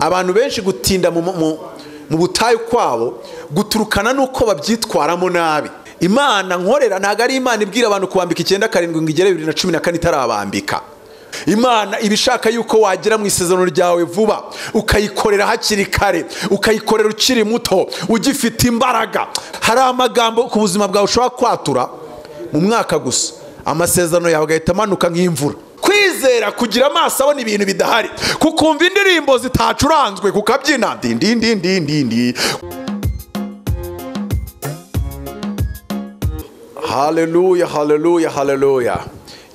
abantu benshi gutinda mu butayu kwabo guturukana nuko babyitwaramo nabi. Imana nkorera ntago ari Imana ibwira abantu kubambika 9-7 ngo igere 2014 itarabambika. Imana ibishaka yuko wagera mu isezerano ryawe vuba, ukayikorera hakiri kare, ukayikorera ukiri muto, ugifite imbaraga. Hari amagambo ku buzima bwawe ushobora kwatura mu mwaka gusa, amasezerano yawe agahita amanuka nk'imvura. Kwizera kugira amaso abona ibintu bidahari, kukumva indirimbo zitacuranzwe, kukabyina ndindindindindi. Haleluya, haleluya, haleluya.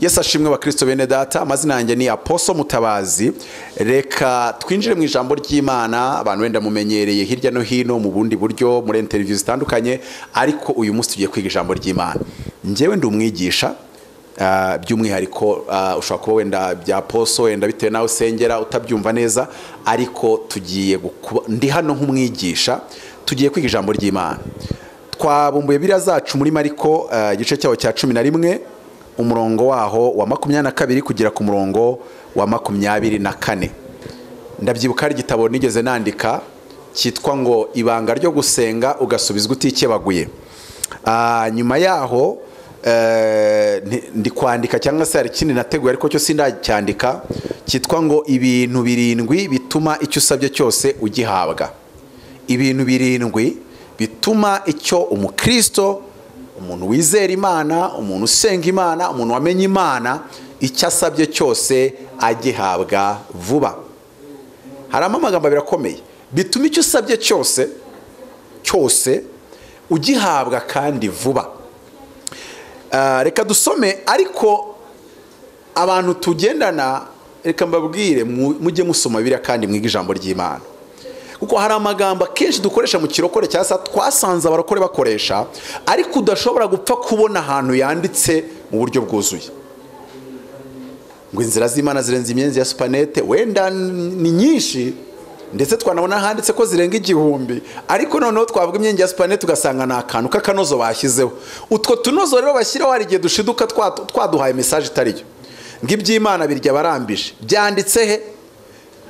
Yesu ashimwe bakristo bene data. Amazina yanjye ni Apotre Mutabazi. Reka twinjire mu ijambo ry'Imana. Abantu wenda mumenyereye hirya no hino mu bundi buryo muri interviews zitandukanye, ariko uyu munsi tugiye kwiga ijambo ry'Imana. Njyewe ndi umwigisha, by'umwihariko ushobora kuba wenda bya Apotre wenda bitewe nawe usengera utabyumva neza, ariko tugiye ndi hano nk'umwigisha, tugiye kwiga ijambo ry'Imana. Twabumbuye Bibiliya zacu muri Mariko igice cyaho cya 11 umurongo waho wa 22 kugera ku murongo wa 24. Ndabyibuka ari igitabo nigeze nandika cyitwa ngo ibanga ryo gusenga ugasubizwa utikebaguye. Nyuma yaho ndi kwandika cyangwa se hari ikindi nateguye ariko cyo sindacyandika cyitwa ngo ibintu 7 bituma icyo usabye cyose ugihabwa. Ibintu 7 bituma icyo umukristo, umuntu wizera Imana, umuntu usenga Imana, umuntu wamenye Imana, icyo asabye cyose agihabwa vuba. Harimo amagambo birakomeye bituma icyo usabye cyose ugihabwa kandi vuba. Reka dusome, ariko abantu tugendana reka mbabwire mujye musoma Bibiliya kandi mwiga ijambo ry'Imana, kuko hari amagambo kenshi dukoresha mu kirokore cyangwa twasanze abarokore bakoresha, ariko udashobora gupfa kubona ahantu yanditse mu buryo bwuzuye. Ngo inzira z'Imana zirenze imyenzi ya supanete, wenda ni nyinshi ndetse twanabona handitse ko zirenga 1000, ariko noneho twavuga imyenzi ya supanete ugasanga na akantu k'akanozo bashyizeho. Utwo tunozo rero bashyiraho hari igihe dushiduka twaduhaye message itariyo. Ng'iby'Imana birya barambije byanditse he?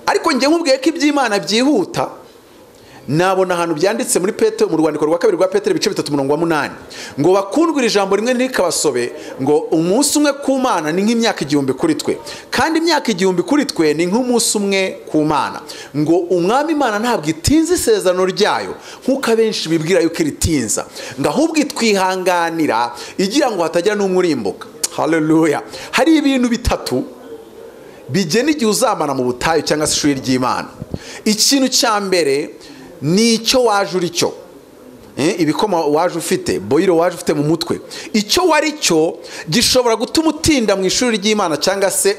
Ariko njye nkubwiye ko iby'Imana byihuta, nabona ahantu byanditse muri Petero, mu rwandiko rwa 2 rwa Petero ibice 3:8 ngo bakundwira ijambo rimwe ntikabasobe, ngo umunsi umwe ku Mana ni nk'imyaka 1000 kuri twe, kandi imyaka 1000 kuri twe ni nk'umunsi umwe ku Mana. Ngo umwami Imana ntabwo itinze isezerano ryayo nk'uko abenshi bibwira yuko iritinza, ngo ahubwo itwihanganira igira ngo hatagira n'umwe urimbuka. Haleluya. Hari ibintu 3 bigena igihe uzamana mu butayu cyangwa se ishuri ry'Imana. Ikintu cya mbere ni icyo waje uri cyo, ibikoma waje ufite, boyiro waje ufite mu mutwe. Icyo wari cyo gishobora gutuma utinda mu ishuri ry'Imana cyangwa se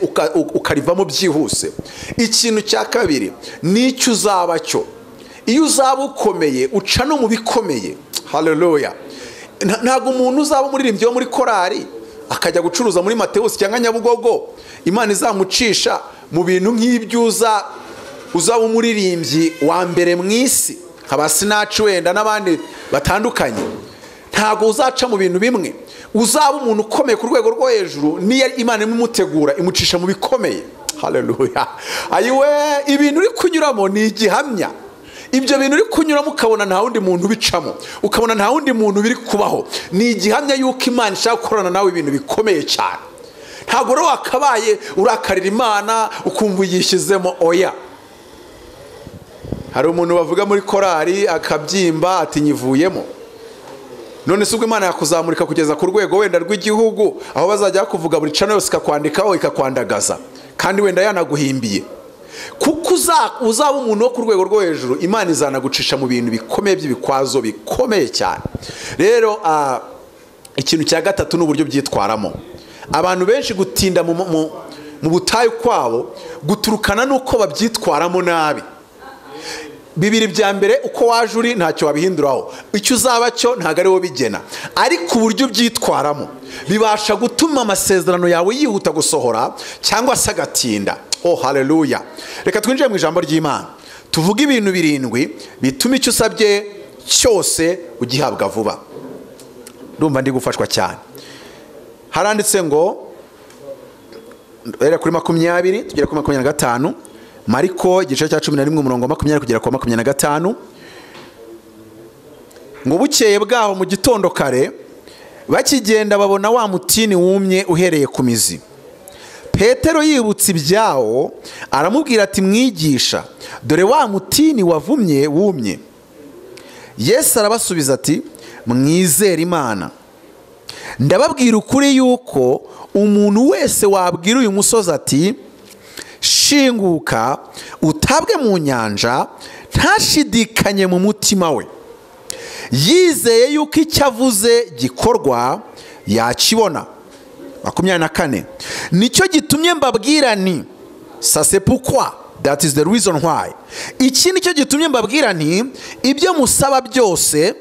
ukarivamo byihuse. Ikintu cya kabiri ni icyo uzaba cyo. Iyo uzaba ukomeye uca no mu bikomeye. Haleluya. Ntago umuntu uzaba umuririmbyi wo muri korari akajya gucuruza muri Mateus cyangwa Nyabugogo Imana izamucisha mu bintu nk'ibyo uzaba umuririmbyi wa mbere mu isi nk'abasinaci wenda n'abandi batandukanye. Ntago uzaca mu bintu bimwe, uzaba umuntu ukomeye ku rwego rwo hejuru, niyo Imana imutegura imucisha mu bikomeye. Haleluya. Ayiwe, ibintu uri kunyuramo ni igihamya. Ibyo bintu uri kunyuramo ukabona nta wundi muntu ubicamo, ukabona nta wundi muntu biri kubaho, ni igihamya yuko Imana ishaka gukorana nawe ibintu bikomeye cyane. Ntago rero wakabaye urakarira Imana ukumva yishyizemo. Oya, hari umuntu bavuga muri korari akabyimba ati nyivuyemo. None se ubwo Imana yakuzamurika kugeza ku rwego wenda rw'igihugu, aho bazajya kuvuga buri channel yose ikakwandikaho ikakwandagaza, kandi wenda yanaguhimbiye. Kuko uzaba umuntu wo ku rwego rwo hejuru, Imana izanagucisha mu bintu bikomeye by'ibikwazo bikomeye cyane. Rero ikintu cya gatatu n'uburyo byitwaramo. Abantu benshi gutinda mu butayu kwabo guturukana nuko babyitwaramo nabi. Bibiri bya mbere, uko waje uri ntacyo wabihinduraho, icyo uzaba cyo ntago ari wo bigena, ariko uburyo byitwaramo bibasha gutuma amasezerano yawe yihuta gusohora cyangwa se agatinda. Oh haleluya. Reka twinjire mu ijambo ry'Imana tuvuga ibintu 7 bituma icyo usabye cyose ugihabwa vuba. Ndumva ndi gufashwa cyane. Haranditse ngo era kuri 20 tugera kuri 25 Mariko igice cya 11 umurongo wa 20 kugera ku 25. Ngo bukeye bwaho mu gitondo kare bakigenda babona wa mutini wumye uhereye ku mizi. Petero yibutse ibyawo aramubwira ati mwigisha, dore wa mutini wavumye wumye. Yesu arabasubiza ati mwizere Imana. Ndababwira ukuri yuko umuntu wese wabwira uyu musozi ati shinguka utabwe mu nyanja, ntashidikanye mu mutima we, yizeye yuko icyo avuze gikorwa, yakibona. 24. Nicyo gitumye mbabwira ni c'est pourquoi, that is the reason why. Iki nicyo gitumye mbabwira ni ibyo musaba byose,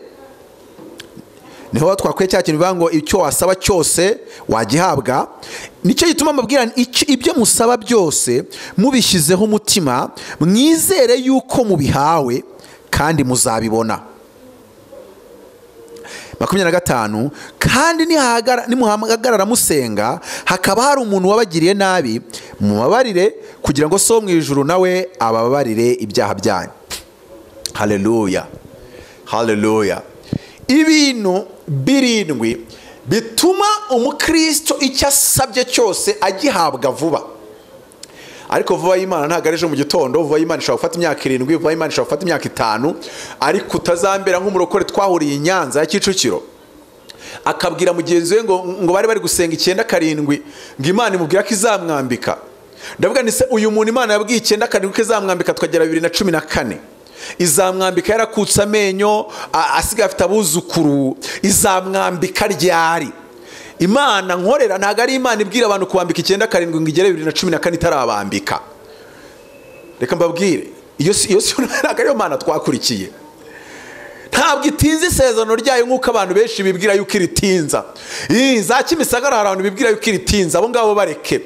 niho twakwiye cya kintu bivuga ngo icyo wasaba cyose wagihabwa. Nicyo gituma mbabwira ibyo musaba byose mubishyizeho umutima, mwizere yuko mubihawe kandi muzabibona. 25. Kandi nimuhagarara musenga hakaba hari umuntu wabagiriye nabi, mubabarire kugira ngo so mu ijuru nawe ababarire ibyaha byanyu. Haleluya, haleluya. Ibintu birindwi bituma umukristo icyo asabye cyose agihabwa vuba. Ariko vuba y'Imana ntabwo ari ejo mu gitondo. Vuba y'Imana ishobora gufata imyaka 7, vuba y'Imana ishobora gufata imyaka 5. Ariko utazambera nk'umurokore twahuriye i Nyanza ya Kicukiro akabwira mugenzi we ngo bari gusenga 9 karindwi ngo Imana imubwira ko izamwambika. Ndavuga ni se uyu muntu Imana yabwiye 9 karindwi ko izamwambika, tukagera 2014 izamwambika yarakutse amenyo asigaye afite abuzukuru, izamwambika ryari? Imana nkorera ntabwo ari Imana ibwira abantu kubambika 9 karindwi ngo igere 2014 itarabambika. Reka mbabwire, iyo ntabwo ariyo Mana twakurikiye. Ntabwo itinze isezerano ryayo nk'uko abantu benshi bibwira yuko iritinza. Za Kimisagara hari abantu bibwira yuko iritinza, abo ngabo bareke.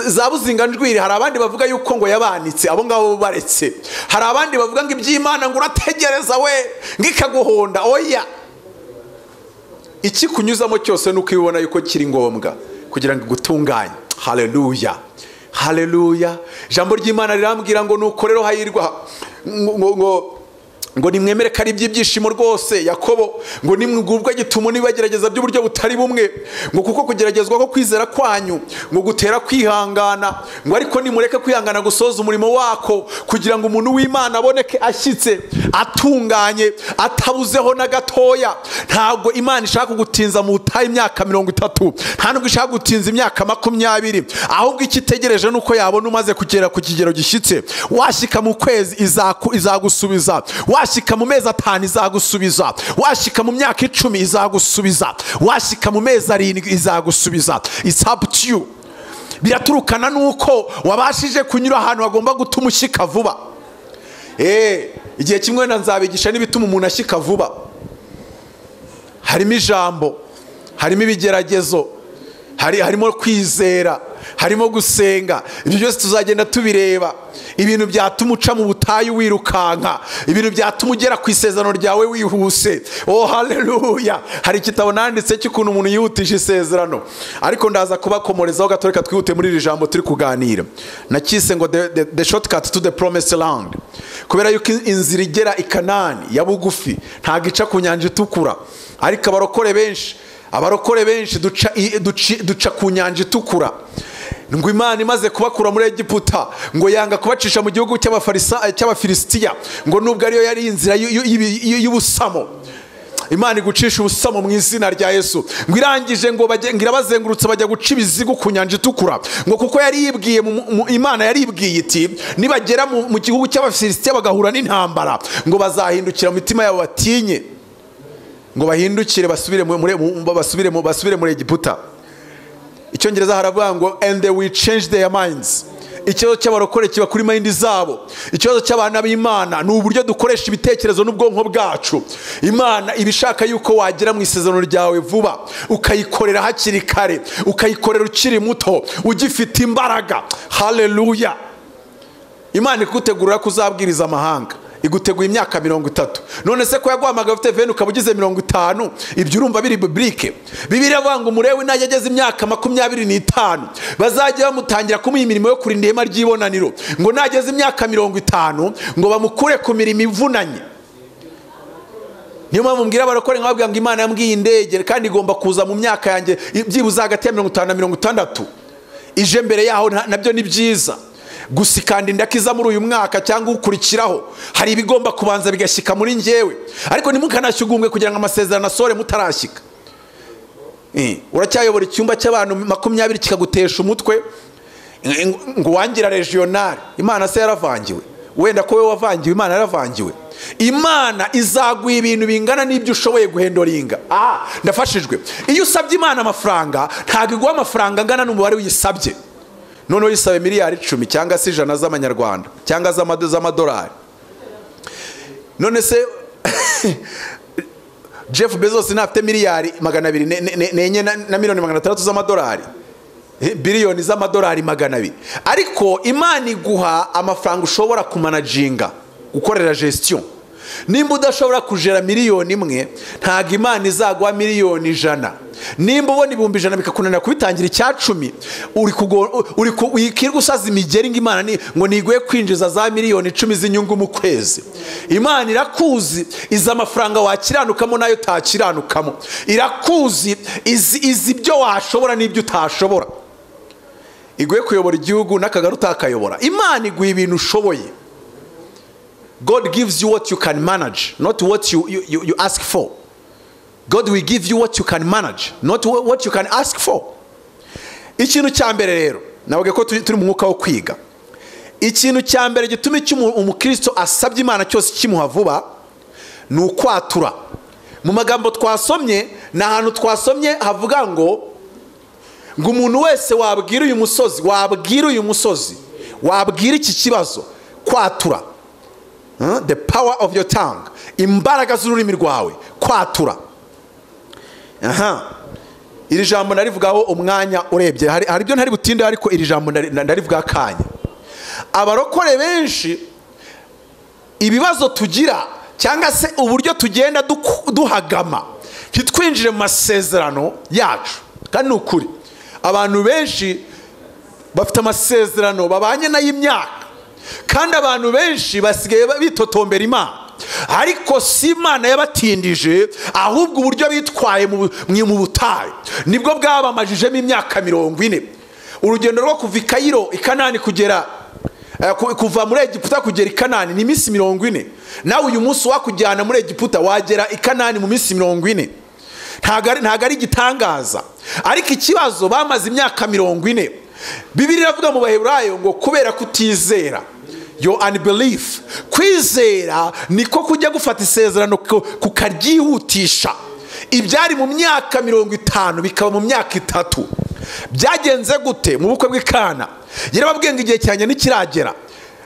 Za Buzinganjwiri hari abandi bavuga yuko ngo yabanitse, abo ngabo baretse. Hari abandi bavuga ngo iby'Imana ngo urategereza we ngikaguhonda. Oya, iki kunyuzamo cyose nuko ibona yuko kiri ngombwa kugira ngo gutunganye. Haleluya, haleluya. Jambo ry'Imana rirambwira ngo nuko rero hayirwa ngo nimwemere ko ari iby'ibyishimo rwose. Yakobo ngo nimwugubwa gituma nibagerageza by'uburyo butari bumwe, ngo kuko kugeragezwa ko kwizera kwanyu ngo gutera kwihangana, ngo ariko nimureke kwihangana gusoza umurimo wako, kugira ngo umuntu w'Imana aboneke ashyitse atunganye atabuzeho na gatoya. Ntabwo Imana ishaka kugutinza mu butayu imyaka 30, nta nubwo ishaka gutinza imyaka 20, ahubwo ikitegereje nuko yabona umaze kugera ku kigero gishyitse. Washyika mu kwezi izagusubiza, washyika mu mezi 5 izagusubiza, washyika mu myaka 10 izagusubiza, washyika mu mezi 7 izagusubiza. It's up to you. Biraturukana nuko wabashije kunyura ahantu hagomba gutuma ushyika vuba. Igihe kimwe nzabigisha n'ibituma umuntu ashyika vuba. Harimo ijambo, harimo ibigeragezo, harimo kwizera, harimo gusenga. Ibyo byose tuzagenda tubireba. Ibintu byatuma uca mu butayu wirukanka, ibintu byatuma ugera ku isezerano ryawe wihuse. Oh haleluya. Hari igitabo nanditse cy'ukuntu umuntu yihutisha isezerano, ariko ndaza kubakomorezaho gato. Reka twihute muri iri jambo turi kuganira. Nakise ngo the shortcut to the promised land. Kubera yuko inzira igera i Kanani ya bugufi ntabwo ica ku nyanja itukura, ariko abarokore benshi duca ku nyanja itukura. Ngo Imana imaze kubakura muri Egiputa ngo yanga kubacisha mu gihugu cy'Abafilisitiya, ngo nubwo ariyo yari inzira y'ubusamo. Imana igucisha ubusamo mu izina rya Yesu. Ngo irangije ngo ngira bazengurutse bajya guca ibizigu ku nyanja itukura, ngo kuko yari yibwiye Imana yari ibwiye iti nibagera mu gihugu cy'Abafilisitiya bagahura n'intambara, ngo bazahindukira mu mitima yabo batinye, ngo bahindukire basubire muri Egiputa. Icyongereza haravuga ngo and they will change their minds. Ikibazo cy'abarokore kiba kuri mind zabo. Ikibazo cy'abana b'Imana ni uburyo dukoresha ibitekerezo n'ubwonko bwacu. Imana ibishaka yuko wagera mu isezerano ryawe vuba, ukayikorera hakiri kare, ukayikorera ukiri muto, ugifite imbaraga. Haleluya. Imana ikutegurira kuzabwiriza amahanga. iguteguye imyaka 30. none se ko yaguhamagaye ufite 20 ukaba ugize 50, ibyo urumva biri biblike? Bibiliya avuga ngo umurewi najyageze imyaka 25 bazajya bamutangira kumuha imirimo yo kurinda ihema ry'ibonaniro, ngo nageze imyaka 50 ngo bamukure ku mirimo ivunanye. Niyo mpamvu mbwira abarokore nkababwira ngo Imana yambwiye indege kandi igomba kuza mu myaka yanjye byibuze hagati ya 50 na 60. ije mbere yaho nabyo ni byiza, gusa kandi ndakiza muri uyu mwaka cyangwa ukurikiraho hari ibigomba kubanza bigashyika muri njyewe, ariko ntimukanashyugumbwe kugira ngo amasezerano asore mutarashyika. Uracyayobora icyumba cy'abantu 20 kikagutesha umutwe ngo wangira regional. Imana se yaravangiwe? Wenda ko wewe wavangiwe, Imana yaravangiwe. Imana izaguha ibintu bingana n'ibyo ushoboye guhendoringa. Ndafashijwe. Iyo usabye Imana amafaranga ntabwo iguha amafaranga angana n'umubare w'isabye. Noneho yisabe miliyari 10 cyangwa se 100 z'amanyarwanda cyangwa z'amadolari. None se Jeff Bezos nafite miliyari 200 na miliyoni 600 z'amadolari, biliyoni z'amadolari 200, ariko Imana iguha amafaranga ushobora kumanaginga, gukorera gestion. Nimba udashobora kujera miliyoni 1, ntago Imana izaguha miliyoni 100. Nimba ubona 100 bikakunanira kubitangira icya 10, uri wikirwa usaza imigeri ngo Imana ngo niguye kwinjiza za miliyoni 10 z'inyungu mu kwezi. Imana irakuzi iza amafaranga wakiranukamo nayo takiranukamo, irakuzi izi ibyo washobora n'ibyo utashobora. Iguye kuyobora igihugu n'akagaru utakayobora. Imana iguha ibintu ushoboye. God gives you what you can manage, not what you ask for. God will give you what you can manage, not what you can ask for. Ikintu cya mbere rero navuga ko turi mu mwuka wo kwiga. Ikintu cya mbere gituma umukristo asabye Imana cyose kimuha vuba ni ukwatura. Mu magambo twasomye na ahantu twasomye havuga ngo umuntu wese wabwira uyu musozi wabwira iki kibazo, kwatura. The power of your tongue, imbaraga z'ururimi rwawe, kwatura. Iri jambo narivugaho umwanya urebye, hari ibyo ntari butinde, ariko iri jambo ndarivuga akanya. Abarokore benshi ibibazo tugira cyangwa se uburyo tugenda duhagama ntitwinjire mu masezerano yacu, kandi ukuri abantu benshi bafite amasezerano babanye nayo imyaka, kandi abantu benshi basigaye bitotombera Imana, ariko si Imana yabatindije, ahubwo uburyo bitwaye mu butayu nibwo bwabamajijemo imyaka 40. Urugendo rwo kuva i Kayiro i Kanani kuva muri Egiputa kugera i Kanani ni iminsi 40. Nawe uyu munsi wakujyana muri Egiputa wagera i Kanani mu minsi 40. Ntago ari igitangaza, ariko ikibazo bamaze imyaka 40. Bibiliya iravuga mu Baheburayo ngo kubera kutizera, your unbelief. Kwizera niko kujya gufata isezerano kukaryihutisha. Ibyari mu myaka 50 bikaba mu myaka 3. Byagenze gute mu bukwe bw'Ikana? Yarababwiye ngo igihe cyanye nikiragera.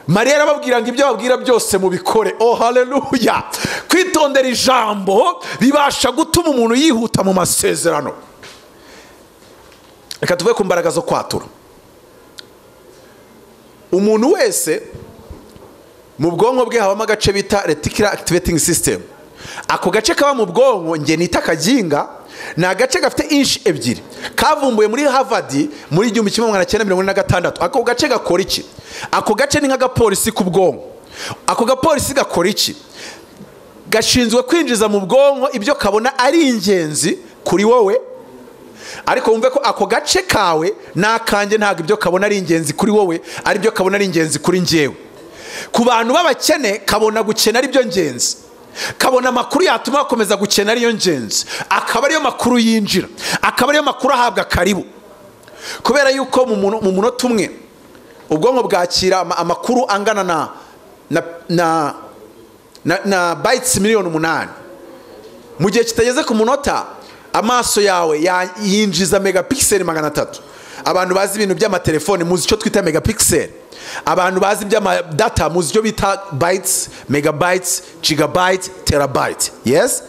Mariya yarababwira ngo ibyo babwira byose mubikore. Oh haleluya! Kwitondera ijambo bibasha gutuma umuntu yihuta mu masezerano. Reka tuve ku mbaraga zo kwatura. Umuntu wese mu bwonko bwe habamo agace bita reticular activating system. Ako gace kaba mu bwonko nge nita kaginga, ni agace gafite inch 2 kavumbuye muri Harvard muri 1986. Ako gace gakora iki? Ako gace ni nk'agapolisi ku bwonko. Ako gapolisi gakora iki? Gashinzwe kwinjiza mu bwonko ibyo kabona ari ingenzi kuri wowe, ariko wumve ko ako gace kawe nakanjye ntabwo ibyo kabona ari ingenzi kuri wowe ari byo kabona ari ingenzi kuri njyewe. Ku bantu b'abakene kabona gukena ari byo ngenzi, kabona amakuru yatuma bakomeza gukena ariyo ngenzi, akaba ariyo makuru yinjira, akaba ariyo makuru ahabwa karibu. Kubera yuko mu munota umwe ubwonko bwakira amakuru angana na bytes 8,000,000. Mu gihe kitageze ku munota amaso yawe yinjiza megapixel 300. Abantu bazi ibintu by'amatelefone muzi icyo twita megapixel. Abantu bazi by'amadata muzi icyo bita bytes, megabytes, gigabyte, terabyte. Yes?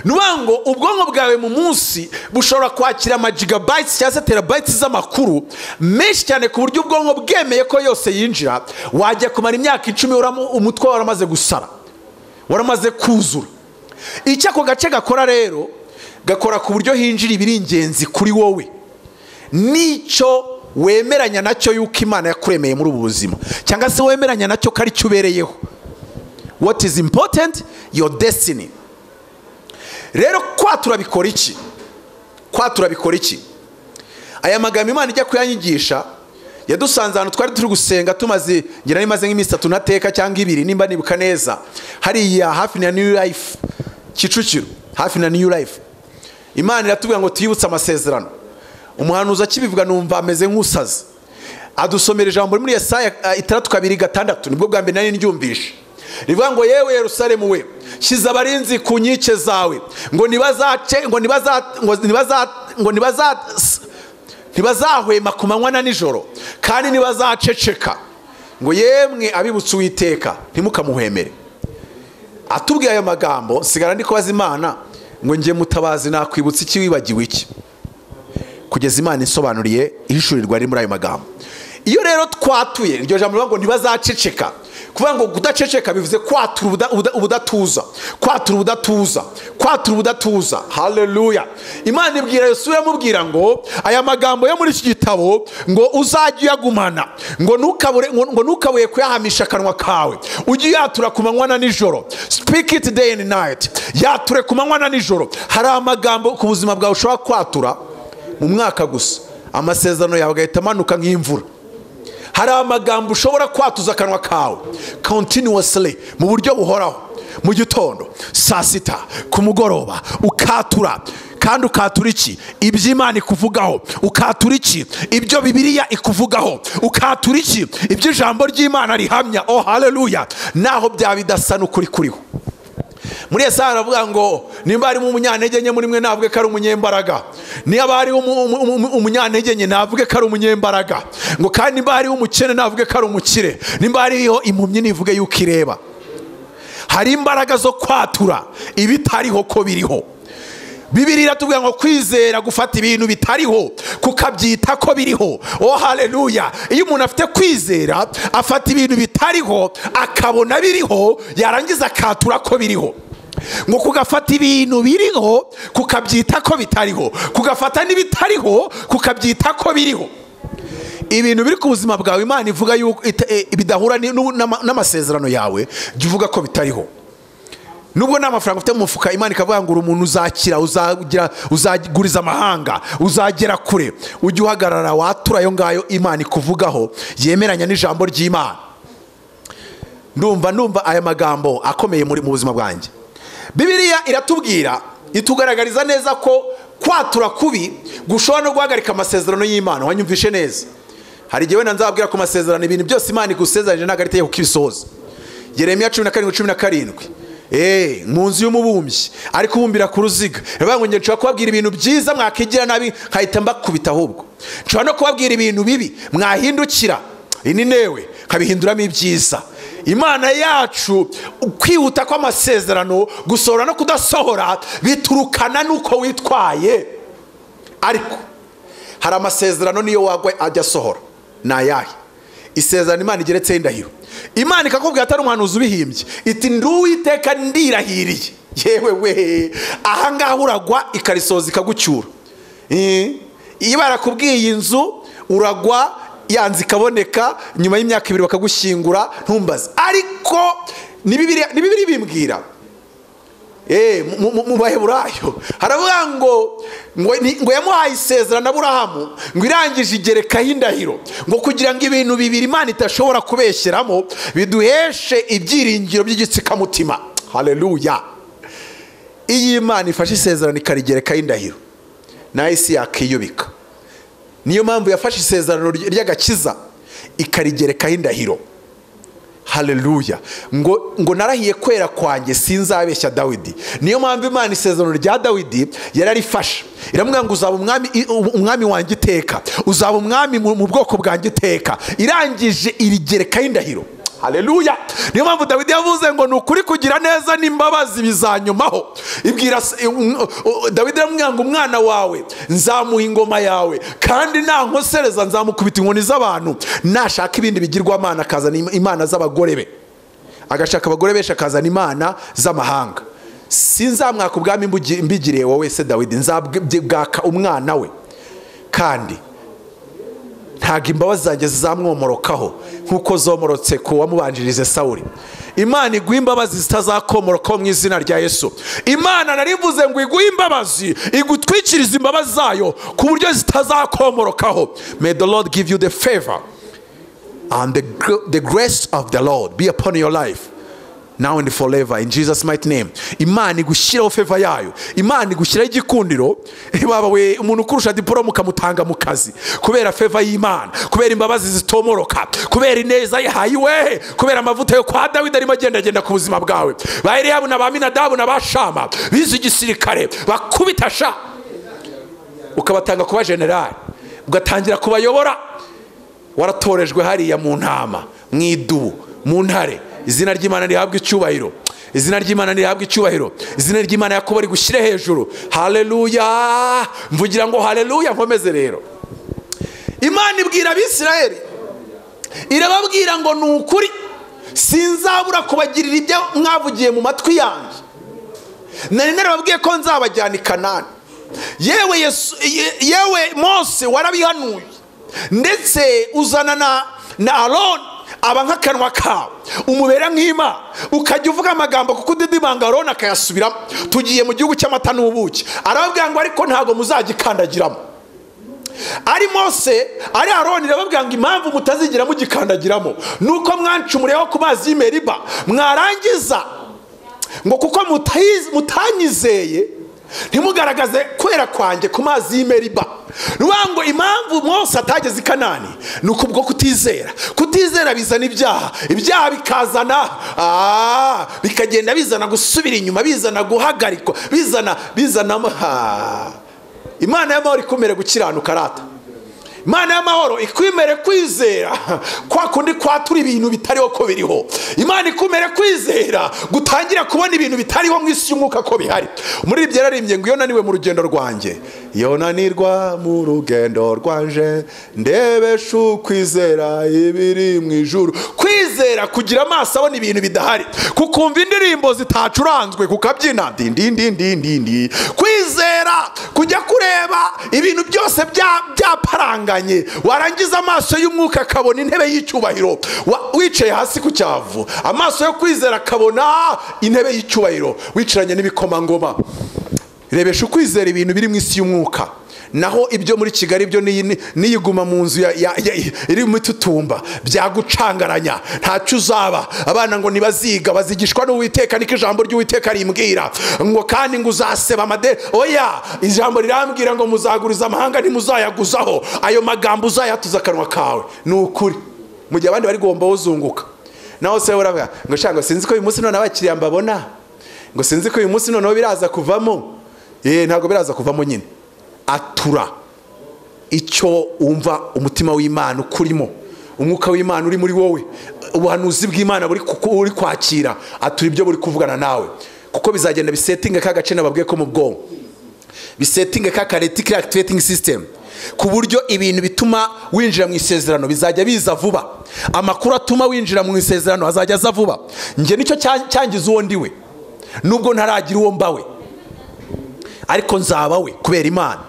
Nubango ubwonko bwawe mu munsi bushobora kwakira ama gigabytes cyangwa terabytes z'amakuru menshi cyane ku buryo ubwonko bwemeye ko yose yinjira wajya kumara imyaka 10 umutwe waramaze gusara. waramaze kuzura. Icyo ako gace gakora rero, gakora ku buryo hinjira ibiri ingenzi kuri wowe n'icyo wemeranya nacyo yuko Imana yakuremeye muri ubu buzima, cyangwa se wemeranya nacyo ko ari cyo ubereyeho. What is important? Your destiny. Rero kwatura bikora iki? Kwatura bikora iki? Aya magambo Imana ijya kuyanyigisha yadusanze ahantu twari turi gusenga tumaze ngira nimaze nk'iminsi 3 nateka cyangwa 2 nimba nibuka neza, hariya hafi na New Life Kicukiro, hafi na New Life. Imana iratubwira ngo tuyibutse amasezerano. Umuhanuzi akibivuga numva ameze nk'usazi, adusomera ijambo muri Yesaya 3:2-6, nibwo bwa mbere nari ndyumvishe. Rivuga ngo yewe Yerusalemu we, shiza abarinzi ku nkike zawe, ngo ntibazahwema ku manywa na nijoro, kandi ntibazaceceka, ngo yemwe abibutse Uwiteka ntimukamuhwemere. Atubwiye ayo magambo sigara ndi kubaza Imana ngo ngiye Mutabazi nakwibutsa iki wibagiwe iki, kugeza Imana insobanuriye ihishurirwa riri muri ayo magambo. Iyo rero twatuye iryo jambo rivuga ngo ntibazaceceka, kuvuga ngo kudaceceka bivuze kwatura ubudatuza, kwatura ubudatuza, kwatura ubudatuza. Haleluya. Imana ibwira Yosuwa amubwira ngo aya magambo yo muri iki gitabo ngo uzajye uyagumana, ngo ntukabuye kuyahamisha akanwa kawe, ujye yatura ku manywa na nijoro. Speak it day and night. Yature ku manywa na nijoro. Hari amagambo ku buzima bwawe ushobora kwatura mu mwaka gusa, amasezerano yawe agahita amanuka nk'imvura. Hari amagambo ushobora kwatuza akanwa kawe continuously, mu buryo buhoraho, mu gitondo, saa sita, ku mugoroba, ukatura. Kandi ukatura iki? Ibyo Imana ikuvugaho. Ukatura iki? Ibyo Bibiliya ikuvugaho. Ukatura iki? Ibyo ijambo ry'Imana rihamya. Oh haleluya. Naho byaba bidasa n'ukuri kuriho. Muri Yesaya aravuga ngo nimba ari mu munyantege nke muri mwe navuge ko ari umunyembaraga, niba ari umunyantege nke navuge ko ari umunyembaraga, ngo kandi nimba ari umukene navuge ko ari umukire, nimba ariho impumyi nivuge yuko ireba. Hari imbaraga zo kwatura ibitariho ko biriho. Bibiliya iratubwira ngo kwizera gufata ibintu bitariho kukabyita ko biriho. Oh haleluya. Iyo umuntu afite kwizera afata ibintu bitariho akabona biriho, yarangiza akatura ko biriho. Ngo kugafata ibintu biriho kukabyita ko bitariho, kugafata n'ibitariho kukabyita ko biriho. Ibintu biri ku buzima bwawe Imana ivuga yuko bidahura n'amasezerano yawe, jya uvuga ko bitariho. Nubwo nta mafaranga ufite mu mufuka, Imana ikavuga ngo umuntu uzakira, uzaguriza amahanga, uzagera kure, ujye uhagarara watura ayo ngayo Imana ikuvugaho, yemeranya n'ijambo ry'Imana. Ndumva aya magambo akomeye mu buzima bwanjye. Bibiliya iratubwira, itugaragariza neza ko kwatura kubi gushobora no guhagarika amasezerano y'Imana. Wanyumvishe neza? Hari igihe wenda nzabwira ku masezerano ibintu byose Imana igusezeranyije ntabwo ari itegeko kubisohoza. Yeremiya 17:17, mu nzu y'umubumbyi ari kubumbira ku ruziga. Bivuga ngo nshobora kubabwira ibintu byiza mwakigira nabi nkahita mbakubita, ahubwo nshobora no kubabwira ibintu bibi mwahindukira ini newe nkabihinduramo ibyiza. Imana yacu kwihuta kw'amasezerano, gusohora no kudasohora biturukana nuko witwaye. Ariko hari amasezerano niyo wagwa ajya asohora. Nayahe? Isezerano Imana igeretseho indahiro. Imana ikakubwira atari umuhanuzi ubihimbye, iti nduwiteka ndirahiriye. Yewe we, aha ngaho uragwa ikarisoza ikagucyura. Iyo barakubwiye inzu uragwa yanze ikaboneka, nyuma y'imyaka 2 bakagushyingura, ntumbaze. Ariko ni Bibiliya bimbwira. Mu Baheburayo haravuga ngo yamuhaye isezerano Aburahamu, ngo irangije igerekaho indahiro, ngo kugira ngo ibintu bibiri Imana itashobora kubeshyeramo biduheshe ibyiringiro by'igitsikamutima. Haleluya. Iyi Imana ifashe isezerano ikarigerekaho indahiro, nayo isi yakiyubika. Niyo mpamvu yafashe isezerano ry'agakiza ikarigerekaho indahiro. Haleluya. Ngo narahiye kwera kwanjye sinzabeshya Dawidi. Niyo mpamvu Imana isezerano rya Dawidi yararifashe, iramubwira ngo uzaba umwami wanjye iteka, uzaba umwami mu bwoko bwanjye iteka. Irangije irigerekaho indahiro. Haleluya. Niyo mpamvu Dawidi yavuze ngo nukuri kugira neza n'imbabazi bizanyumaho. Ibwira Dawidi aramubwira ngo umwana wawe nzamuha ingoma yawe, kandi nankosereza nzamukubita inkoni z'abantu, nashaka ibindi bigirwamana akazana imana z'abagore be. agashaka abagore benshi akazana imana z'amahanga. Sinzamwaka ubwami mbigiriye wowe se Dawidi, nzabwaka umwana we, kandi ntago imbabazi zanjye zizamwomorokaho nk'uko zomorotse ku wamubanjirize Sawuli. Imana iguha imbabazi zitazakomorokaho mu izina rya Yesu. Imana narivuze ngo iguha imbabazi, igutwikiriza imbabazi zayo ku buryo zitazakomorokaho. May the Lord give you the favor and the grace of the Lord be upon your life now and forever in Jesus mighty name. Imana igushyiraho favor yayo, Imana igushyiraho igikundiro. Baba we umuntu kurusha diploma ukamutanga mu kazi kubera favor y'Imana, kubera imbabazi zitomoroka, kubera ineza yahayiwe, kubera amavuta yo kwa Dawidi arimo agenda ku buzima bwawe. Ba Eliyabu na ba Aminadabu na ba Shama bize igisirikare bakubita sha, ukabatanga kuba general, ugatangira kubayobora. Waratorejwe hariya mu ntama, mu idubu, mu ntare. Izina ry'Imana rihabwa icyubahiro, izina ry'Imana rihabwa icyubahiro, izina ry'Imana Yakobo rigushyire hejuru. Haleluya, mvugira ngo haleluya. Nkomeze rero, Imana ibwira Abisirayeli, irababwira ngo ni ukuri sinzabura kubagirira ibyo mwavugiye mu matwi yanjye. Nari narababwiye ko nzabajyana i Kanani. Yewe Mose warabihanuye, ndetse uzana na Aroni aba nk'akanwa kawe, umubera nk'Imana, ukajya uvuga amagambo kuko udidimanga Aroni akayasubiramo. Tugiye mu gihugu cy'amata n'ubuki. Arababwira ngo ariko ntago muzagikandagiramo. Ari Mose ari Aroni arababwira ngo impamvu mutazigira mugikandagiramo nuko mwancumureho ku mazi y'Imeriba, mwarangiza ngo kuko mutanyizeye ntimugaragaze kwera kwanjye ku mazi y'Imeriba. Nuwango impamvu Mose atageze i Kanani nuko ubwo kutizera bizana ibyaha bikazana bikagenda bizana gusubira inyuma, bizana guhagarikwa, bizana Imana y'amahoro ikumere gukiranuka rata. Imana y'amahoro ikwimere kwizera kwa kundi kwatura ibintu bitariho ko biriho. Imana ikumere kwizera gutangira kubona ibintu bitariho mu isi y'umwuka ko bihari. Muri ibyo yararimbye ngo iyo naniwe mu rugendo rwanjye, iyo nanirwa mu rugendo rwanje, ndebesha ukwizera ibiri mu ijuru. Kwizera kugira amaso abona ibintu bidahari, kukumva indirimbo zitacuranzwe kukabyina ndindindindindi. Kwizera kujya kureba ibintu byose byaparanga, warangiza amaso y'umwuka akabona intebe y'icyubahiro wicaye hasi ku cyavu. Amaso yo kwizera akabona intebe y'icyubahiro wicaranye n'ibikomangoma. Rebesha ukwizera ibintu biri mu isi y'umwuka. Naho ibyo muri Kigali byo niyiguma mu nzu iri mu tutumba byagucangaranya, ntacyo uzaba. Abana ngo nibaziga bazigishwa n'Uwiteka, niko ijambo ry'Uwiteka rimbwira ngo kandi ngo uzaseba amade. Oya, ijambo rirambwira ngo muzaguriza amahanga ntimuzayaguzaho. Ayo magambo uzayatuza akanwa kawe ni ukuri, mu gihe abandi bari gomba uzunguka. Naho se uravuga ngo shanga sinzi ko uyu munsi none abakiriya mbabona, ngo sinzi ko uyu munsi none biraza kuvamo. Ntabwo biraza kuvamo nyine. Atura icyo umva umutima w'Imana ukurimo, umwuka w'Imana uri muri wowe, ubuhanuzi bw'Imana buri kwakira. Atura ibyo buri kuvugana nawe, kuko bizagenda bisetinga ka gace nababwiye ko mu bwonko, bisetinga ka reticular activating system, ku buryo ibintu bituma winjira mu isezerano bizajya biza vuba. Amakuru atuma winjira mu isezerano azajya aza vuba. Nge nicyo cyangiza uwo ndiwe, nubwo ntaragira uwo mbawe, ariko nzaba we kubera Imana.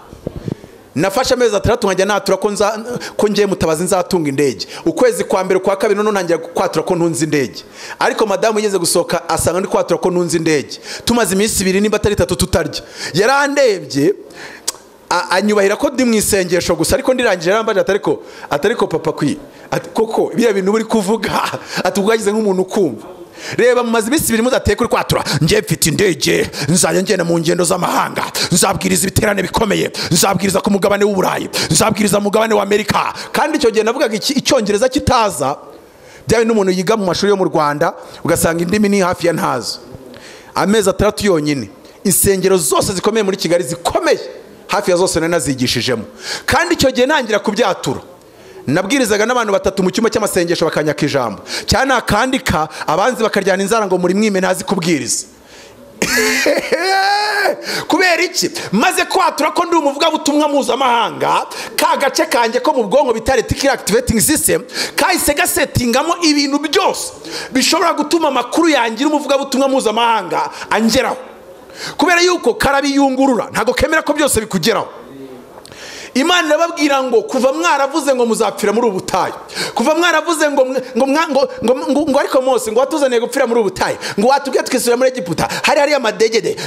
Nafashe amezi 3 nkajya natura ko ngiye Mutabazi nzatunga indege. Ukwezi kwa mbere kwa kabiri none ntangiye kwatura ko ntunze indege, ariko madamu yigeze gusohoka asanga ndi kwatura ko ntunze indege. Tumaze iminsi 2 nimba 3 tutarya. Yarandebye anyubahira ko ndi mu isengesho gusa, ariko ndirangije yarambaje atariko papa kwi koko biriya bintu buri kuvuga atubwagize nk'umuntu ukumva. Reba mumaze iminsi 2 mudateye kuri kwatura, ngiye mfite indege, nzajya ngenda mu ngendo z'amahanga, nzabwiriza ibiterane bikomeye, nzabwiriza ku mugabane w'Uburayi, nzabwiriza mu mugabane wa Amerika. Kandi icyo gihe navugaga icyongereza kitaza, byawe n'umuntu yiga mu mashuri yo mu Rwanda ugasanga indimi ni hafi ya ntazo. Amezi 3 yonyine insengero zose zikomeye muri Kigali zikomeye hafi ya zose nazigishijemo. Kandi icyo gihe ntangira kubyatura, nabwirizaga n'abantu 3 mu cyumba cy'amasengesho bakanyaka ijambo cyane akandika, abanzi bakaryana inzara ngo muri mwime ntazi kubwiriza. kubera iki? Maze kwatura ko ndi umuvugabutumwa mpuzamahanga, ka gace kanjye ko mu bwonko bita reticular activating system kahise gasetingamo ibintu byose bishobora gutuma amakuru yanjye umuvugabutumwa mpuzamahanga angeraho, kubera yuko karabiyungurura, ntago kemera ko byose bikugeraho. Imana irababwira ngo kuva mwaravuze ngo muzapfira muri ubu butayu, kuva mwaravuze ngo ariko Mose ngo watuzaniye gupfira muri ubu butayu, ngo watubwiye twisubira muri Egiputa, hari amadegede,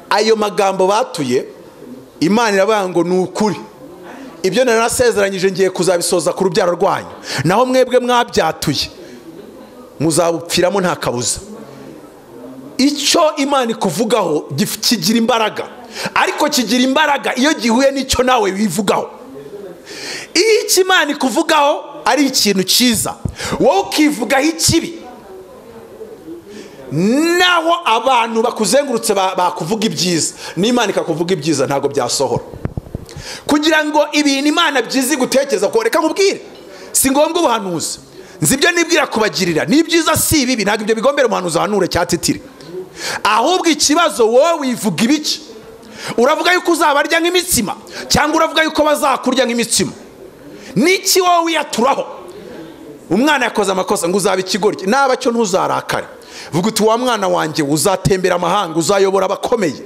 ayo magambo batuye, Imana iravuga ngo ni ukuri, ibyo narasezeranyije ngiye kuzabisoza ku rubyaro rwanyu, naho mwebwe mwabyatuye muzabupfiramo nta kabuza. Icyo Imana ikuvugaho kigira imbaraga, ariko kigira imbaraga iyo gihuye n'icyo nawe wivugaho. Iyo icyo Imana ikuvugaho ari ikintu cyiza, wowe ukivugaho ikibi, naho abantu bakuzengurutse bakuvuga ibyiza, n'Imana ikakuvuga ibyiza, ntabwo byasohora. Kugira ngo ibintu Imana byizi gutekereza ko, reka nkubwire, si ngombwa ubuhanuzi, nzi ibyo nibwira kubagirira ni byiza si ibibi, ntabwo ibyo bigombera umuhanuzi ahanure cyatitire. Ahubwo ikibazo wowe wivuga ibiki? Uravuga yuko uzabarya nk'imitsima, cyangwa uravuga yuko bazakurya nk'imitsima? Niki wowe wiyaturaho? Umwana yakoze amakosa ngo uzaba ikigoryi, naba cyo ntuzarakare, vuga uti wa mwana wanjye uzatembera amahanga, uzayobora abakomeye.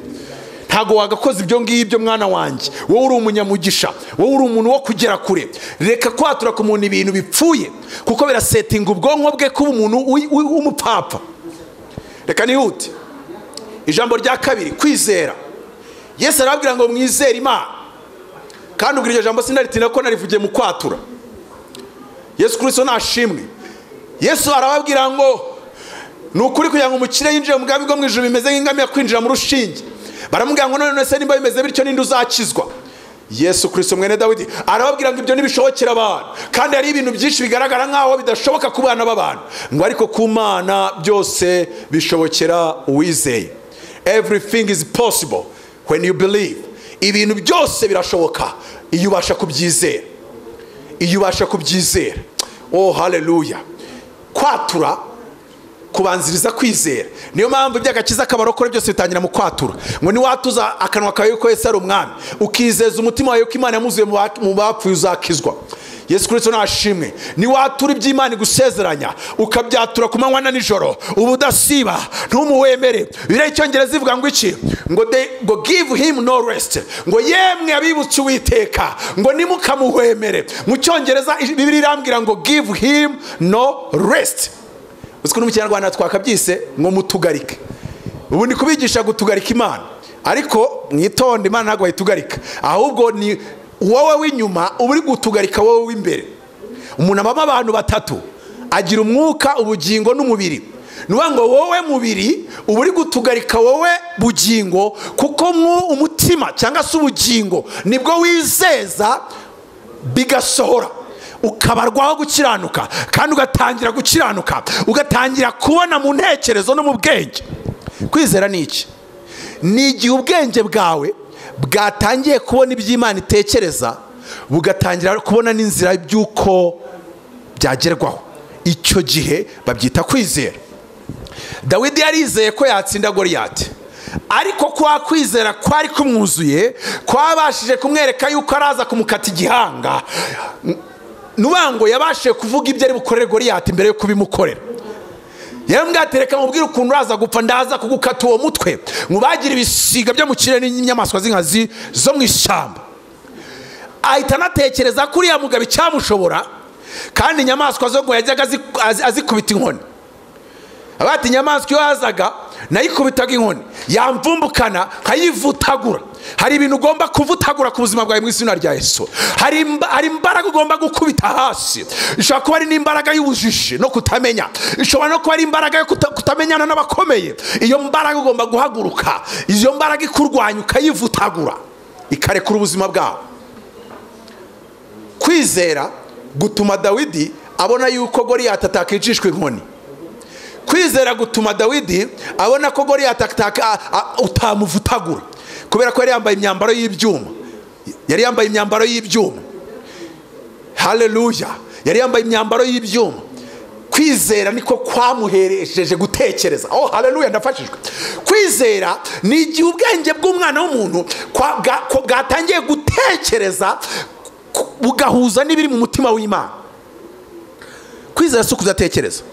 Ntago wagakoze ibyo ngibyo mwana wanjye, wowe uri umunyamugisha, wowe uri umuntu wo kugera kure. Reka kwatura ku muntu ibintu bipfuye, kuko birasetinga ubwonko bwe kuba umuntu w'umupfapfa. Reka nihute. Ijambo rya kabiri, kwizera. Yesu arababwira ngo mwizere Imana, kandi ubwo iryo jambo sinaritinda ko narivugiye mu kwatura. Yesu Kristo nashimwe. Yesu arababwira ngo ni ukuri kugira ngo umukire yinjire mu bwami bwo mu ijuru bimeze nk'ingamiya kwinjira mu rushinge. Baramubwira ngo none se nimba bimeze bityo ninde uzakizwa? Yesu Kristo mwene Dawidi arababwira ngo ibyo ntibishobokera abantu, kandi hari ibintu byinshi bigaragara nk'aho bidashoboka ku bana b'abantu, ngo ariko ku Mana byose bishobokera uwizeye. Everything is possible when you believe. Ibintu byose birashoboka iyo ubasha kubyizera, iyo ubasha kubyizera. Oh haleluya. Kwatura kubanziriza kwizera. Niyo mpamvu iby'agakiza kabarokore byose bitangira mu kwatura. Ngo ni watuza akanwa kawe yuko Yesu ari umwami, ukizeza umutima wawe ko Imana yamuzuye mu bapfuye uzakizwa. Yesu Kristo nashimwe. Ni watura iby'Imana igusezeranya, ukabyatura ku manywa na nijoro, ubudasiba, ntumuwemere. Biriya Icyongereza ivuga ngo iki? Ngo give him no rest. Ngo yemwe abibutse Uwiteka, ngo nimukamuhwemere. Mu Cyongereza Bibiliya irambwira ngo give him no rest. Uziko no mu Kinyarwanda twakabyise ngo mutugarike. Ubu ni kubigisha gutugarika Imana, ariko mwitonde, Imana ntabwo bayitugarika, ahubwo ni wowe w'inyuma uri gutugarika wowe w'imbere. Umuntu abamo abantu batatu, agira umwuka, ubugingo n'umubiri. Nuba ngo wowe mubiri uri gutugarika wowe bugingo, kuko umutima cyangwa se ubugingo nibwo wizeza bigasohora, ukabarwaho gukiranuka, kandi ugatangira gukiranuka, ugatangira kubona mu ntekerezo no mu bwenge. Kwizera ni iki? Ni igihe ubwenge bwawe bwatangiye kubona iby'Imana itekereza, bugatangira kubona n'inzira by'uko byagerwaho. Icyo gihe babyita kwizera. Dawidi yarizeye ko yatsinda Goliyati, ariko kwa kwizera kwari kumwuzuye kwabashije kumwereka yuko araza kumukata igihanga. Nubango yabashije kuvuga ibyo ari bukorere Goliyati mbere yo kubimukorera. Yambwatereka mubwira ukuntu uraza gupfa, ndaza kugukata uwo mutwe, mubagira ibisiga byo mu kirere n'inyamaswa z'inkazi zo mu ishyamba. Ahita anatekereza kuri ya mugabo icyamushobora, kandi inyamaswa zo ngo yajyaga azikubita inkoni. Abati inyamaswa iyo yazaga nayikubitaga inkoni, yamvumbukana nkayivutagura. Hari ibintu ugomba kuvutagura ku buzima bwawe mu izina rya Yesu. Hari imbaraga ugomba gukubita hasi. Ishobora kuba ari n'imbaraga y'ubujiji no kutamenya, ishobora no kuba ari imbaraga yo kutamenyana n'abakomeye. Iyo mbaraga ugomba guhaguruka, iyo mbaraga ikurwanya ukayivutagura, ikarekura ubuzima bwawe. Kwizera gutuma Dawidi abona yuko Goliyati atakicishwa inkoni. Kwizera gutuma Dawidi abona ko Goliyati utamuvutagura, kubera ko yari yambaye imyambaro y'ibyuma. Yari yambaye imyambaro y'ibyuma. Haleluya. Yari yambaye imyambaro y'ibyuma. kwizera niko kwamuheresheje gutekereza. Oh haleluya, ndafashijwe. Kwizera ni igihe ubwenge bw'umwana w'umuntu bwatangiye gutekereza bugahuza n'ibiri mu mutima w'Imana. Kwizera si ukudatekereza,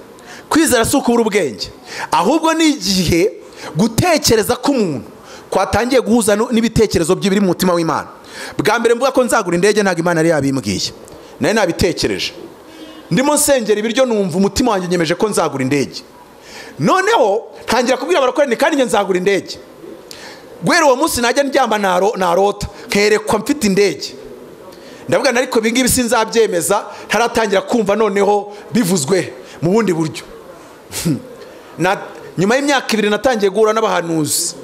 kwizera si ukubura ubwenge, ahubwo ni igihe gutekereza k'umuntu kwatangiye guhuza n'ibitekerezo by'ibiri mu mutima w'Imana. Bwa mbere mvuga ko nzagura indege ntabwo Imana yari yabimbwiye, nayo nabitekereje. Ndimo nsengera ibiryo numva umutima wanjye nyemeje ko nzagura indege. Noneho ntangira kubwira abakorani kandi nzagura indege. Gwero uwo munsi najya ndyamba narota nkerekwa mfite indege. Ndavuga nariko bingibi sinzabyemeza ntaratangira kumva noneho bivuzwe mu bundi buryo. Nyuma y'imyaka 2 natangiye guhura n'abahanuzi.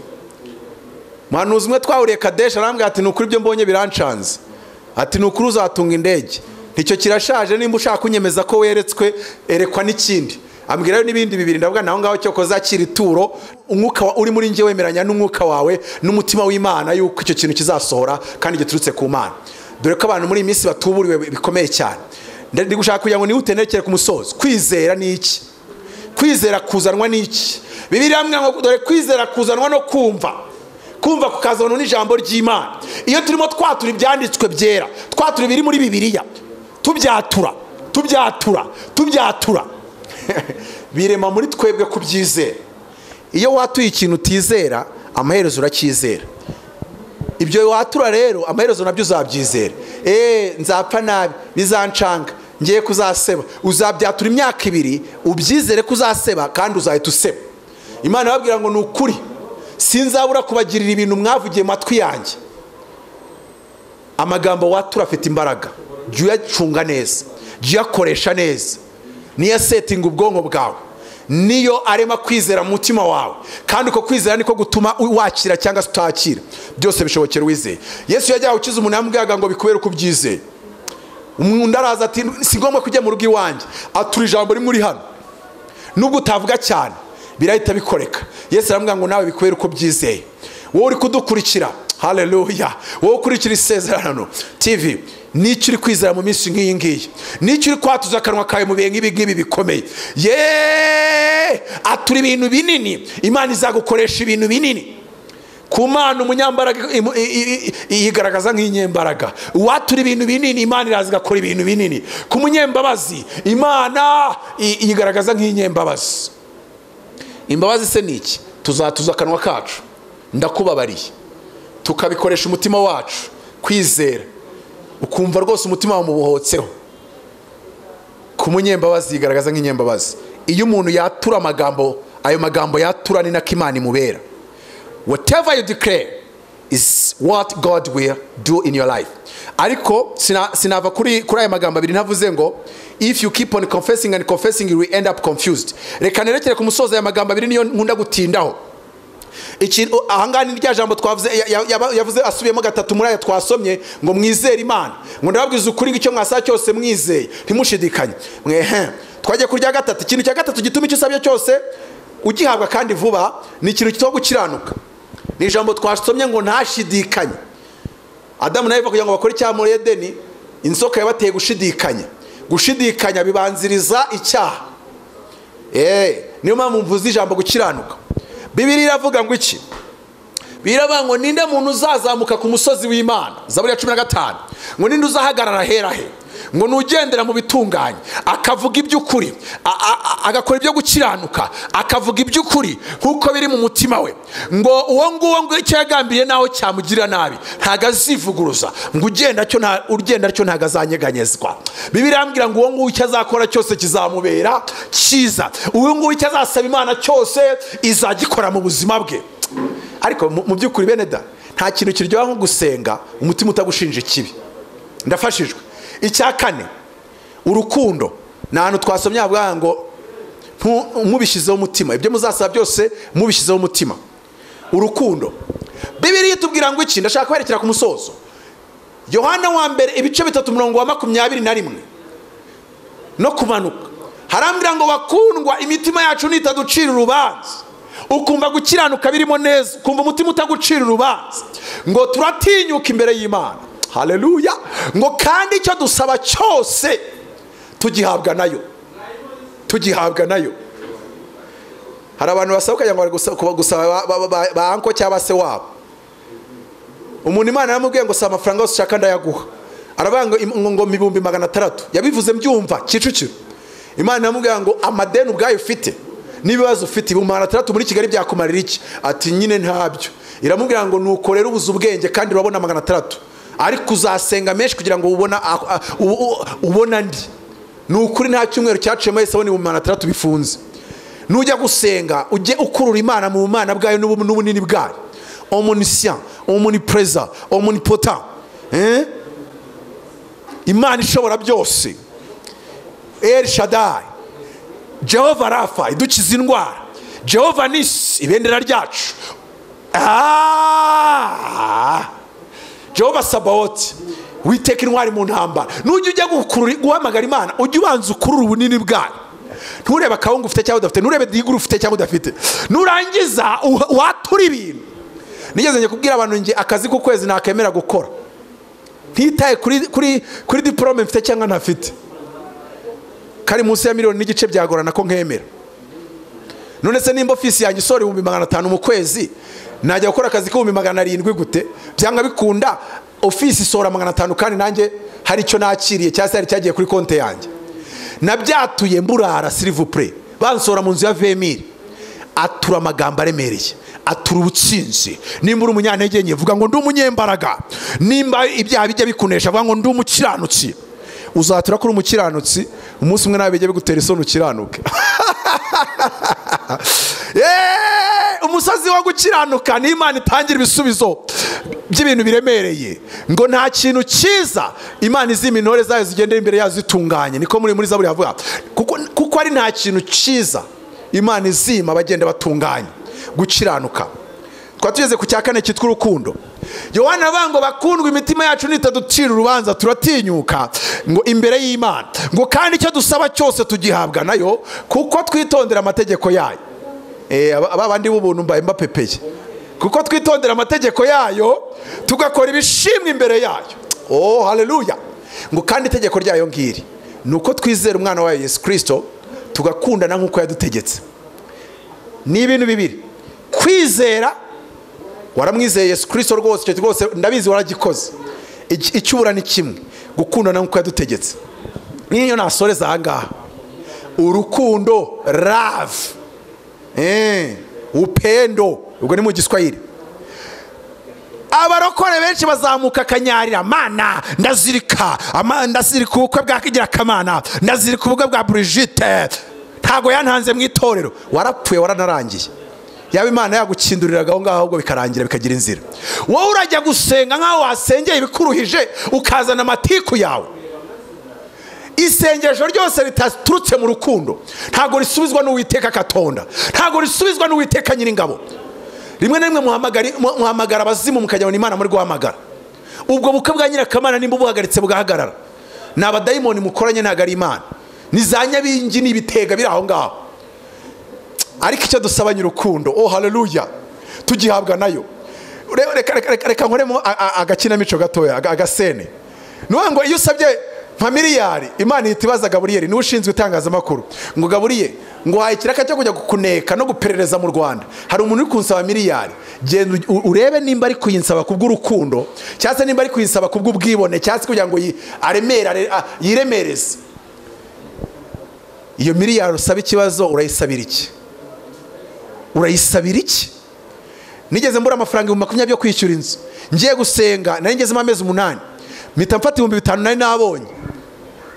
Muhanuzi umwe twahuriye Kadesha arambwira ati nukuri ibyo mbonye birancanze. Ati nukuri uzatunga indege. Nicyo kirashaje, nimba ushaka kunyemeza ko weretswe erekwa n'ikindi. Ambwirayo n'ibindi bibiri. Ndavuga naho ngaho cyo kozakira ituro, umwuka uri muri nje wemeranya n'umwuka wawe n'umutima w'Imana yuko icyo kintu kizasohora kandi giturutse ku Mana. Dore ko abantu muri iyi minsi batuburiwe bikomeye cyane. Ndi gushaka kugira ngo nihute nerekere ku musozo. Kwizera ni iki? Kwizera kuzanwa ni iki? Bibiliya yambwira ngo dore kwizera kuzanwa no kumva. Kumva kukazanwa n'ijambo ry'Imana. Iyo turimo twatura ibyanditswe byera, twatura ibiri muri Bibiliya, tubyatura birema muri twebwe kubyizera. Iyo watuye ikintu utizera, amaherezo urakizera. Ibyo watura rero amaherezo nabyo uzabyizera. Nzapfa nabi, bizancanga, ngiye kuzaseba. Uzabyatura imyaka 2 ubyizere kuzaseba kandi uzahita useba. Imana yababwira ngo nukuri sinzabura kubagirira ibintu mwavugiye matwi yanjye. Amagambo watura afite imbaraga. Jya uyacunga neza, jya uyakoresha neza, niyo setting ubwonko bwawe, niyo arema kwizera mu mutima wawe. Kandi uko kwizera niko gutuma wakira cyangwa utakira. Byose bishobokera wizeye. Yesu yajyaho ukiza umuntu yamubwiraga ngo bikubere uko byizeye. Umuntu araza ati si ngombwa kujya mu rugo iwanjye, atura ijambo rimwe uri hano, nubwo utavuga cyane birahita bikoreka. Yesu aramubwira ngo nawe bikubere uko byizeye. Wowe uri kudukurikira, haleluya, wowe ukurikira Isezerano TV, nicyo uri kwizera mu minsi nk'iyi ngiyi, nicyo uri kwatuza akanwa kawe mu bihe nk'ibi bikomeye. Atura ibintu binini, Imana izagukoresha ibintu binini. Ku Mana umunyambaraga yigaragaza nk'inyembaraga. Watura ibintu binini, Imana iraza igakora ibintu binini. Ku munyembabazi, Imana yigaragaza nk'inyembabazi. Imbabazi se niki? Tuzatuza akanwa kacu, ndakubabariye, tukabikoresha umutima wacu, kwizera, ukumva rwose umutima wawe mubuhotseho. Ku munyembabazi yigaragaza nk'inyembabazi. Iyo umuntu yatura amagambo, ayo magambo yatura ni nako Imana imubera. Whatever you declare is what God will do in your life. Ariko sinava kuri aya magambo abiri ntavuze ngo if you keep on confessing and confessing you will end up confused. Reka nerekere ku musozo aya magambo abiri niyo nkunda gutindaho. Ikintu ahangani rya jambo twavuze yavuze asubiyemo 3 muri aya twasomye ngo mwizere Imana. Ngo ndababwiza ukuri ngo icyo mwasa cyose mwizeye ntimushidikanye. Twagiye kurya 3. Ikintu cya 3 gituma icyo usabye cyose ugihabwa kandi vuba ni ikintu kitwa gukiranuka. Ni ijambo twasomye ngo ntashidikanye. Adamu na Eva kugira ngo bakore icyaha muri Edeni, inzoka yabateye gushidikanya. Gushidikanya bibanziriza icyaha. Niyo mpamvu mvuze ijambo gukiranuka. Bibiliya iravuga ngo iki? Biravuga ngo ninde muntu uzazamuka ku musozi w'Imana, Zaburi ya 15, ngo ninde uzahagarara herahe, ngo nugendera mu bitunganye, akavuga iby'ukuri, agakora ibyo gukiranuka, akavuga iby'ukuri nkuko biri mu mutima we, ngo uwo nguwo ngo icyo yagambiriye naho cyamugirira nabi ntago azivuguruza, ngo ugenda cyo ntago azanyeganyezwa. Bibiliya irambwira ngo uwo nguwo icyo azakora cyose kizamubera cyiza, uwo nguwo icyo azasaba Imana cyose izagikora mu buzima bwe. Ariko mu by'ukuri bene da, nta kintu kiryoha nko gusenga umutima utagushinja ikibi. Ndafashijwe. Icya 4, urukundo. Nahantu twasomye avuga ngo mubishizeho umutima, ibyo muzasaba byose mubishizeho umutima. Urukundo. Bibiliya itubwira ngo iki? Ndashaka kwerekera ku musozo. Yohana wa mbere ibice 3:21 no kumanuka. Harambira ngo bakundwa, imitima yacu nitaducira urubanza. Ukumva gukiranuka birimo neza, ukumva umutima utagucira urubanza, ngo turatinyuka imbere y'Imana. Haleluya. Ngo kandi icyo dusaba cyose tugihabwa nayo. tugihabwa nayo. Hari abantu basaba kugira ngo gusaba ba anko cyangwa se wabo. Umuntu Imana yamubwiye ngo saba amafaranga yose ushaka ndayaguha. Arabanga ngo 600,000 yabivuze mbyumva Kicukiro. Imana yamubwiye ngo amadeni ubwayo ufite n'ibibazo ufite 600,000 muri Kigali byakumarira iki? Ati nyine ntabyo. Iramubwira ngo nuko rero ubuze ubwenge kandi urabona 600, ariko uzasenga menshi kugira ngo ubona ndi. Nukuri nta cyumweru cyacemo yese abone 600 bifunze. Nujya gusenga ujye ukurura Imana mu Mana bwayo n'ubunini bwayo. Omniscient, omnipresent, omnipotent. Imana ishobora byose. El Shaddai, Jehova Rafa idukiza indwara, Jehova Nisi ibendera ryacu, Jehova Sabaoth witeka intwari mu ntambara. Nujya ujya guhamagara Imana ujye ubanza ukurura ubunini bwayo. Nturebe akawungu ufite cyangwa udafite, nturebe diguru ufite cyangwa udafite, nurangiza watura ibintu. Nigeze njye kubwira abantu nge akazi ku kwezi nakemera gukora ntitaye kuri diplome mfite cyangwa ntafite, kari munsi ya 1 miliyoni n'igice byagorana ko nkemera. None se nimba ofisi yanjye isora 500 mu kwezi, najya gukora akazi ko 700 gute? Byanga bikunda ofisi isora 500 kandi nanjye hari icyo nakiriye cyangwa hari cyagiye kuri konte yanjye. Nabyatuye mburara s'il vous plaît, bansora mu nzu ya 20,000. Atura amagambo aremereye, atura ubutsinzi. Nimba uri umunyantege nke vuga ngo ndi umunyembaraga. Nimba ibyaha bijya bikunesha vuga ngo ndi umukiranutsi. Uzatura kuri umukiranutsi, umunsi umwe nawe bijya bigutera isoni ukiranuke. Umusazi wo gukiranuka ni Imana itangira ibisubizo by'ibintu biremereye. Ngo nta kintu cyiza Imana izima intore zayo zigendera imbere yazo zitunganye. Niko muri Zaburi havuga kuko ari nta kintu cyiza Imana izima bagenda batunganye gukiranuka. Twatugeze ku cya 4 cyitwa urukundo. Yohana abango bakundwa imitima yacu nitaducira urubanza turatinyuka ngo imbere y'Imana, ngo kandi icyo dusaba cyose tugihabwa nayo kuko twitondera amategeko yayo. Abandi b'ubuntu mbaye mbapepeye kuko twitondera amategeko yayo tugakora ibishimwe imbere yayo. Oh haleluya. Ngo kandi itegeko ryayo ngiri nuko twizera umwana wa Yesu Kristo tugakundana nkuko yadutegetse. Ni ibintu bibiri. Kwizera, waramwizeye Yesu Kristo rwose ndabizi waragikoze. Icyubura ni kimwe, gukundana nkuko yadutegetse. Niyo nasoreza ahangaha. Urukundo, love, upendo, ubwo ni mu Giswahili. Abarokore benshi bazamuka kanyarira, Mana ndazirika ubukwe bwa Kigira Kamana, ndazirika ubukwe bwa Brigitte, ntago yantanze mu itorero. Warapfuye waranarangiye. Yaba Imana yagukinduriraga aho ngaho ahubwo bikarangira bikagira inzira. Wowe urajya gusenga nkaho wasengeye ibikuruhije ukazana amatiku yawe. Isengesho ryose ritaturutse mu rukundo ntago risubizwa n'Uwiteka Katonda, ntago risubizwa n'Uwiteka Nyiringabo. Rimwe na rimwe muhamagara abazimu mukajyana Imana muri guhamagara. Ubwo bukwe bwa Nyirakamana nimba buhagaritse bugahagarara, ni abadayimoni mukoranye ntago ari Imana. Ni za nyabingi n'ibitega biri aho ngaho. Ariko icyo dusaba nyurukundo, oh haleluya, tugihabwa nayo. Reka nkoremo agakinamico gatoya, agasene. Nuwango iyo usabye nka miliyari, Imana itibaza Gaburiyeli ni ushinzwe itangazamakuru. Ngo Gaburiyeli, ngo haye kiraka cyo kujya gukuneka no guperereza mu Rwanda. Hari umuntu uri kunsaba miliyari. Genda urebe nimba ari kuyinsaba kubw'urukundo, cyase nimba ari kuyinsaba kubw'ubwibone, cyase kugira ngo yiremereze. Iyo miliyari usaba ikibazo urayisabira iki? Urayisabira iki? Nigeze mbura amafaranga 20 yo kwishyura inzu. Ngiye gusenga, nari ngeze amezi 8. Mpita mfata 5,000 nari nabonye.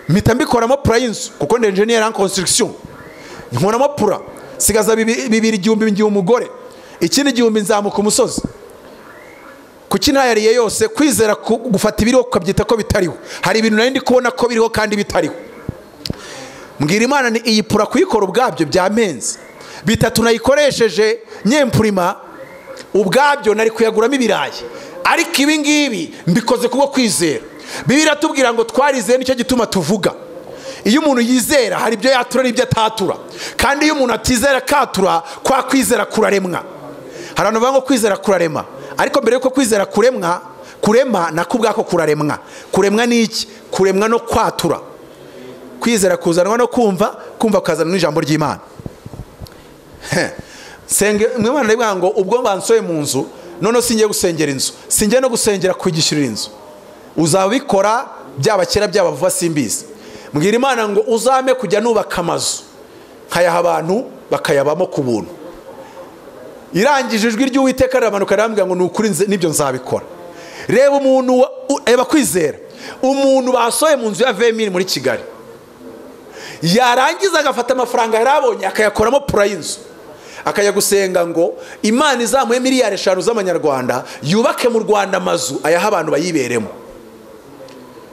Mpita mbikoramo pura y'inzu kuko ndi engineer en construction. Nkoramo pura. Sigaza 2,000 ngiye umugore. Ikindi 1,000 nzamuka umusozi. Kuki ntayariye yose kwizera gufata ibiriho kukabyita ko bitariho. Hari ibintu nari ndi kubona ko biriho kandi bitariho. Mbwira Imana ni iyi pura kuyikora ubwabyo byamenze. Bitatu nayikoresheje nyempurima ubwabyo nari kuyaguramo ibirayi. Ariko ibi ngibi mbikoze kubwo kwizera. Bibiliya tubwira ngo twarizeye nicyo gituma tuvuga. Iyo umuntu yizera hari ibyo yatura n'ibyo atatura. Kandi iyo umuntu atizera katura kwa kwizera kuraremwa. Hari abantu bavuga ngo kwizera kurarema. Ariko mbere yuko kwizera kurema nako ubwako kuraremwa. Kuremwa ni iki? Kuremwa no kwatura. kwizera kuzanwa no kumva kukazana n'ijambo ry'Imana. Senge Imana ndavuga ngo ubwo bansoye mu nzu none singiye gusengera inzu, singiye no gusengera kwigishyurira inzu. Uzabikora byaba kera byaba vuba simbizi. Mbwira Imana ngo uzame kujya nubaka amazu nkayaha abantu bakayabamo ku buntu. Irangije ijwi ry'Uwiteka ramanuka arambwira ngo nukuri nibyo nzabikora. Reba umuntu eba kwizera, umuntu basoye mu nzu ya 20,000 muri Kigali, yarangiza agafata amafaranga yarabonye akayakoramo pura y'inzu, akajya gusenga ngo Imana izamuye miliyari 5 z'amanyarwanda yubake mu Rwanda amazu ayaha abantu bayiberemo.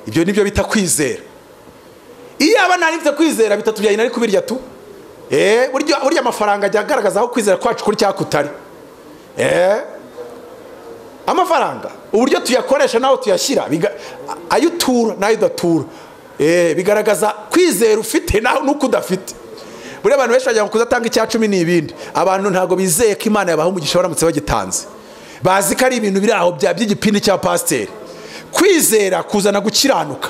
Ibyo nibyo bita kwizera. Iyo abana nifite kwizera bitatubyaye nari kubirya tu. Burya amafaranga ajya agaragaza aho kwizera kwacu kuri cyakutari. Amafaranga uburyo tuyakoresha naho tuyashyira ayutura nayo datura bigaragaza kwizera ufite naho nuko udafite. Buri abantu benshi bajya kuzatanga icya 10 n'ibindi, abantu ntago bizeye ko Imana yabaha umugisha baramutse bagitanze, bazi ko ari ibintu biri aho by'igipindi cya pasiteri. Kwizera kuzana gukiranuka.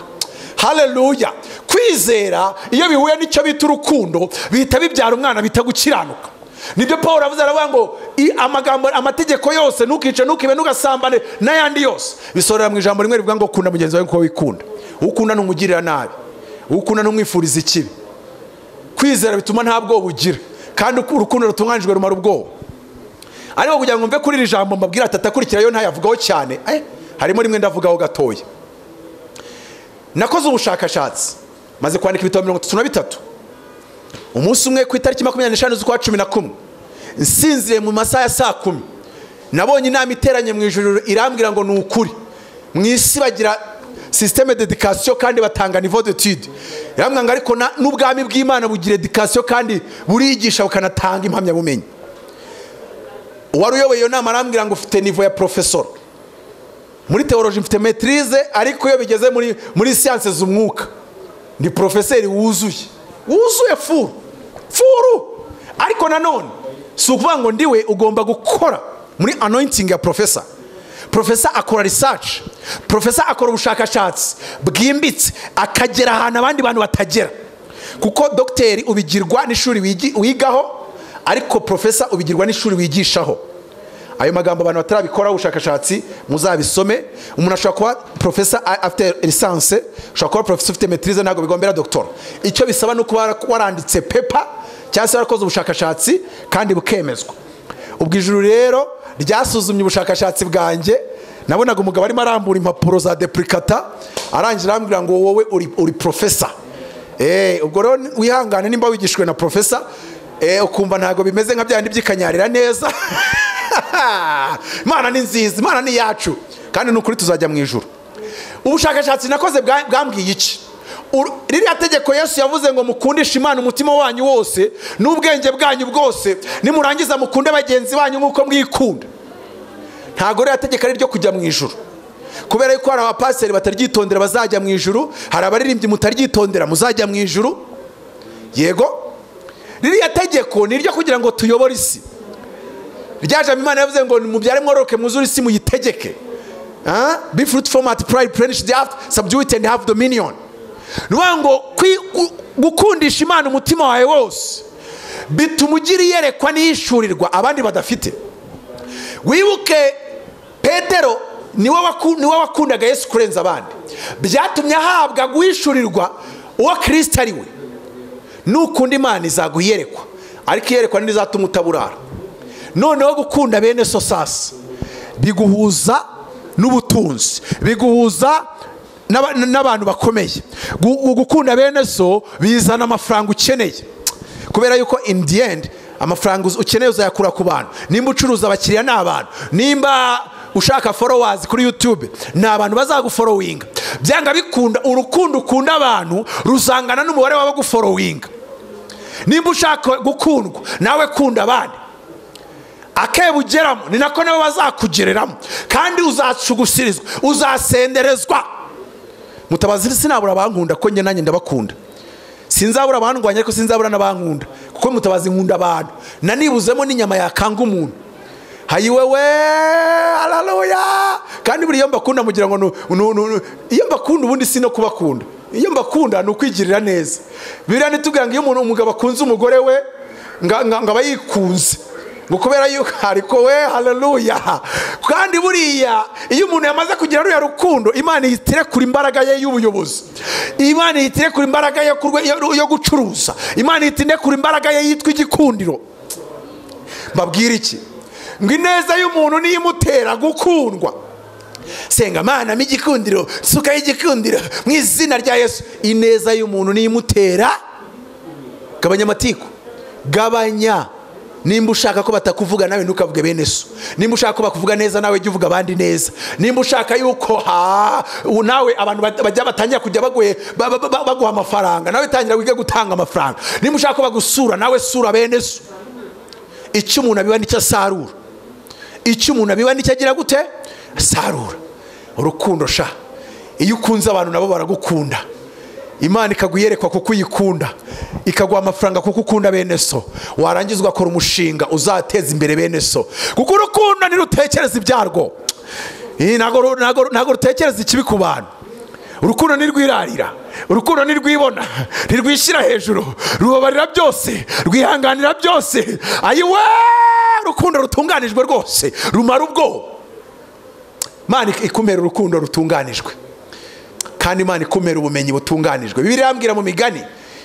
Haleluya. Kwizera iyo bihuye n'icyo bita urukundo bita bibyara umwana bita gukiranuka. Nibyo Paul avuze aravuga ngo amagambo amategeko yose nukice nukibe nugasambane n'ayandi yose bisorera mu ijambo rimwe rivuga ngo kunda mugenzi wawe ko wikunda. Ukunda numugirira nabi, ukunda numwifuriza ikibi. Kwizera bituma ntabwo bugira kandi urukundo rutunganijwe rumara ubwoba. Ariko kugira ngo mve kuri iri jambo mbabwira atatakurikira yo ntayavugaho cyane, harimo rimwe ndavugaho gatoya. Nakoze ubushakashatsi maze kwandika ibitabo 33. Umunsi umwe ku itariki 25 z'ukwa 11 nsinzire mu masaha ya 10:00 nabonye inama iteranye mu ijuru irambwira ngo nukuri mu isi bagira systeme d'éducation kandi batanga niveau d'étude. Irambwira ngo ariko n'ubwami bw'Imana bugira education kandi burigisha bukanatanga impamya bumenyi. Uwari uyoboye iyo nama arambwira ngo ufite niveau ya professor. Muri theologie mfite maîtrise, ariko iyo bigeze muri sciences z'umwuka ndi professeur wuzuye furu. Ariko nanone si ukuvuga ngo ndiwe ugomba gukora muri anointing ya professor. Professor akora research, professor akora ubushakashatsi bwimbitse akagera ahantu abandi bantu batagera, kuko docteur ubigirwa n'ishuri wigaho, ariko professor ubigirwa n'ishuri wigishaho. Ayo magambo abantu batarabikora ubushakashatsi muzabisome. Umuntu ashobora kuba professor after licence, ashobora kuba professor ufite maîtrise, ntago bigombera doctor. Icyo bisaba no kuba waranditse paper cyangwa se warakoze ubushakashatsi kandi bukemezwa. Ubwo ijuru rero ryasuzumye ubushakashatsi bwanjye, nabonaga umugabo arimo arambura impapuro za duplicata, arangira arambwira ngo wowe uri professor. Ubwo rero wihangane nimba wigishwe na professor ukumva ntago bimeze nka byandi byikanyarira neza. Imana ni nziza, Imana ni yacu kandi nukuri tuzajya mu ijuru. Ubushakashatsi nakoze bwambwiye iki? Ririya tegeko Yesu yavuze ngo mukundishe Imana umutima wanyu wose n'ubwenge bwanyu bwose, nimurangiza mukunde bagenzi banyu nk'uko mwikunda. Ntago ririya tegeko ari ryo kujya mu ijuru, kubera yuko hari abapasiteri bataryitondera bazajya mu ijuru, hari abaririmbyi mutaryitondera muzajya mu ijuru. Yego, ririya tegeko ni ryo kugira ngo tuyobore isi. Ryaje Imana yavuze ngo mubyare mworoke muzuri isi muyitegeke. Be fruitful, multiply, replenish the earth, subdue it and have dominion. Nuwango gukundisha Imana umutima wawe wose bituma ugira iyerekwa n'ishurirwa abandi badafite. Wibuke Petero niwe wakundaga Yesu kurenza abandi, byatumye ahabwa guhishurirwa uwo Kristo ari we. Nukunda Imana izaguyerekwa, ariko iyerekwa ntizatuma utaburara. Noneho gukunda bene so sasa biguhuza n'ubutunzi, biguhuza n'abantu bakomeye. Gukunda bene so bizana amafaranga ukeneye, kubera yuko in the end amafaranga ukeneye uzayakura ku bantu. Nimba ucuruza abakiriya n'abantu, nimba ushaka followers kuri YouTube n'abantu bazagufollowinga, byanga bikunda urukundo ukunda abantu ruzangana n'umubare wabo gufollowinga. Nimba ushaka gukundwa nawe kunda abandi, akebugeramo ni nako nabo bazakugereramo kandi uzacugusirizwa, uzasenderezwa. Mutabazi sinabura abankunda ko nge nanjye ndabakunda. Sinzabura abandwanya ariko sinzabura n'abankunda, kuko Mutabazi nkunda abantu nanibuzemo n'inyama yakanga umuntu. Hayiwewe, haleluya. Kandi buri iyo mbakunda mugira ngo iyo mbakunda ubundi sino kubakunda. iyo mbakunda ni ukwigirira neza. Bibiliya ntitubwira ngo iyo umugabo akunze umugore we ngo aba yikunze ngo kubera yuko ariko we haleluya. Kandi buriya iyo umuntu yamaze kugira ruya rukundo, Imana ihitire kuri imbaraga ye y'ubuyobozi, Imana ihitire kuri imbaraga ye yo gucuruza, Imana ihitire kuri imbaraga ye yitwa igikundiro. Mbabwira iki? Ngo ineza y'umuntu niyo imutera gukundwa. Senga Mana mu igikundiro, suka y'igikundiro mu izina rya Yesu. Ineza y'umuntu niyo imutera. Gabanya amatiku, gabanya. Nimba ushaka ko batakuvuga nawe ntukavuge bene so. Nimba ushaka ko bakuvuga neza nawe jya uvuga abandi neza. Nimba ushaka yuko nawe abantu bajya batangira kujya baguha amafaranga, nawe tangira wige gutanga amafaranga. Nimba ushaka ko bagusura nawe sura bene so. Icyo umuntu abiba nicyo asarura. Icyo umuntu abiba nicyo agira gute? Asarura. Urukundo sha, iyo ukunze abantu nabo baragukunda. Imana ikaguyerekwa kuko uyikunda, ikaguha amafaranga kuko ukunda bene so. Warangiza ugakora umushinga uzateza imbere bene so, kuko urukundo ntirutekereza ibyarwo. Ntago rutekereza ikibi ku bantu. Urukundo nirwirarira, urukundo nirwibona, ntirwishyira hejuru, rubabarira byose, rwihanganira byose. Ayiwe, urukundo rutunganijwe rwose rumara ubwo. Imana ikumera urukundo rutunganijwe, kandi Imana ikumera ubumenyi butunganijwe. Bibiliya irambwira mu migani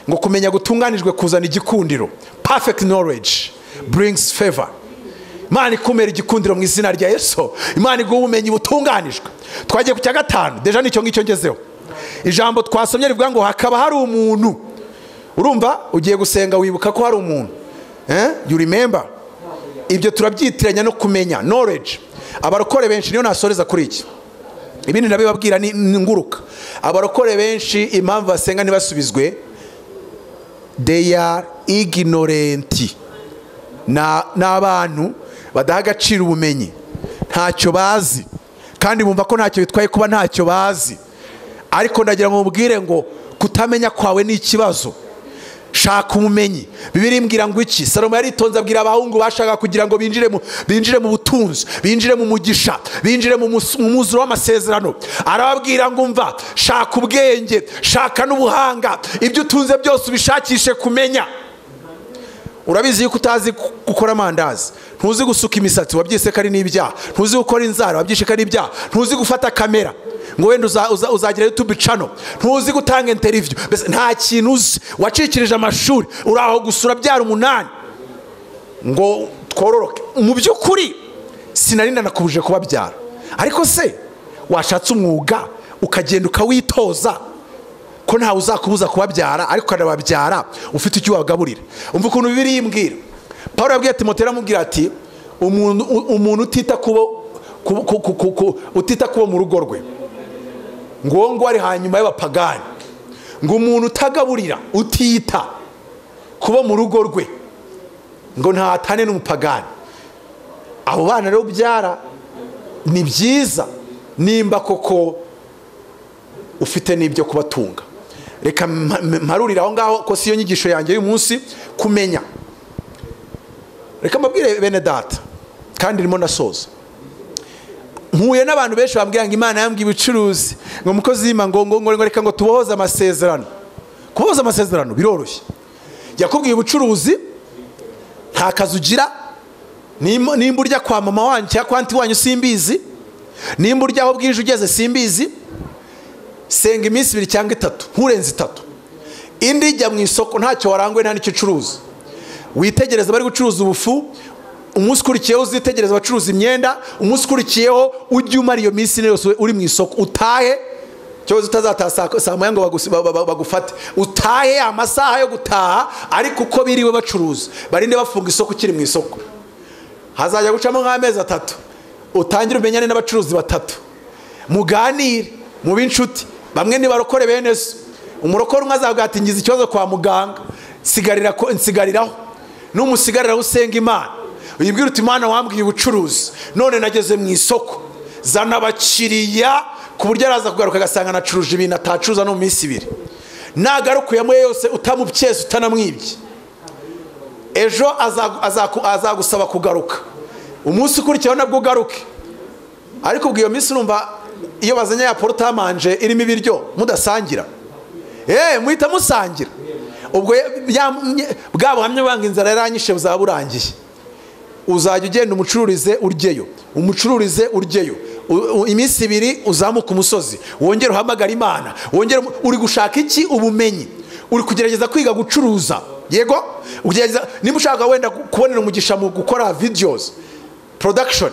ngo kumenya gutunganijwe kuzana igikundiro. Perfect knowledge brings favor. Imana ikumera igikundiro mu izina rya Yesu. Imana iguha ubumenyi butunganijwe. Twagiye ku cya gatanu, deja nicyo ngicyo ngezeho. Ijambo twasomye rivuga ngo hakaba hari umuntu. Urumva ugiye gusenga wibuka ko hari umuntu. You remember? Ibyo turabyitiranya no kumenya, knowledge. Abarokore benshi niyo nasoreza kuri iki. Ibindi nabibabwira ni nguruka. Abarokore benshi impamvu basenga ntibasubizwe, they are ignorant. N'abantu badaha agaciro ubumenyi, ntacyo bazi, kandi bumva ko ntacyo bitwaye kuba ntacyo bazi. Ariko ndagira ngo mubwire ngo kutamenya kwawe ni ikibazo. Shaka ubumenyi. Bibiliya imbwira ngo iki? Salomo yaritonze abwira abahungu bashaka kugira ngo binjire mu butunzi, binjire mu mugisha, binjire mu muzuro w'amasezerano. Arababwira ngo umva, shaka ubwenge, shaka n'ubuhanga, ibyo utunze byose ubishakishe kumenya. Urabizi yuko utazi gukora amandazi, ntuzi gusuka imisatsi, wabyise ko ari n'ibyaha, ntuzi gukora inzara, wabyishe ko ari ibyaha, ntuzi gufata kamera ngo wenda uzagira YouTube channel, ntuzi gutanga interview, nta kintu uzi, wacikirije amashuri, uraho gusura byara 8 ngo twororoke. Mu by'ukuri sinarinda nakubuje kubabyara, ariko se washatse umwuga ukagenda ukawitoza ko ntawe uzakubuza kubabyara, ariko kanababyara ufite icyo wagaburira. Umva ukuntu Bibiliya imbwira. Paulo yabwiye Timoteyo amubwira ati umuntu utita kuba mu rugo rwe ngo ari hanyuma y'abapagani, ngo umuntu utagaburira utita kuba mu rugo rwe ngo ntatane n'umupagani. Abo bana rero byara ni byiza nimba koko ufite n'ibyo kubatunga. Reka mparurira aho ngaho ko siyo nyigisho yanjye y'uyu munsi, kumenya. Reka mbabwire bene data, kandi ndimo nasoza. Mpuye n'abantu benshi bambwira ngo Imana yambwiye ubucuruzi, ngo mukozi y'Imana ngo reka ngo tubohoze amasezerano. Kubohoza amasezerano biroroshye. Yakubwiye ubucuruzi, nta kazi ugira, nimba urya kwa mama wanyu cyangwa kwa anti wanyu simbizi, nimba urya aho bwije ugeze simbizi. Senga iminsi 2 cyangwa 3, nturenze 3. Indi jya mu isoko ntacyo warangwe nta nicyo curuza. Witegereza bari gucuruza ubufu, umunsi ukurikiyeho uzitegereza abacuruza imyenda, umunsi ukurikiyeho ujye umara iyo minsi yose uri mu isoko. Utahe cyoze utazatasa saa moya ngo bagufate. Utahe amasaha yo gutaha, ariko uko biriwe bacuruza barinde bafunga isoko ukiri mu isoko. Hazajya gucamo nk'amezi 3 utangira umenyane n'abacuruzi 3, muganire mu b'inshuti. Bamwe ni barokore bene so. Umurokore umwe azagatingiza ikibazo kwa muganga, nsigariraho n'umusigarira usenga Imana. Uyibwira uti Imana wambwiye ubucuruzi, none nageze mu isoko, zana abakiriya ku buryo araza kugaruka agasanga nacuruje ibintu atacuruza no mu minsi 2. Nagarukuyemo yose utamubyese utanamwibye, ejo azagusaba kugaruka. Umunsi ukurikiyeho nabwo ugaruke. Ariko ubwo iyo minsi numva iyo bazanye ya portamanje irimo ibiryo mudasangira, muhita musangira. Ubwo bwa buhamya banga inzara yaranyishe buzaba burangiye. Uzajya ugenda umucururize uryeyo, iminsi 2 uzamuka umusozi, wongera uhamagara Imana, wongera uri gushaka iki? Ubumenyi. Uri kugerageza kwiga gucuruza. Yego, ugerageza nimba ushaka wenda kubonera umugisha mu gukora videos production,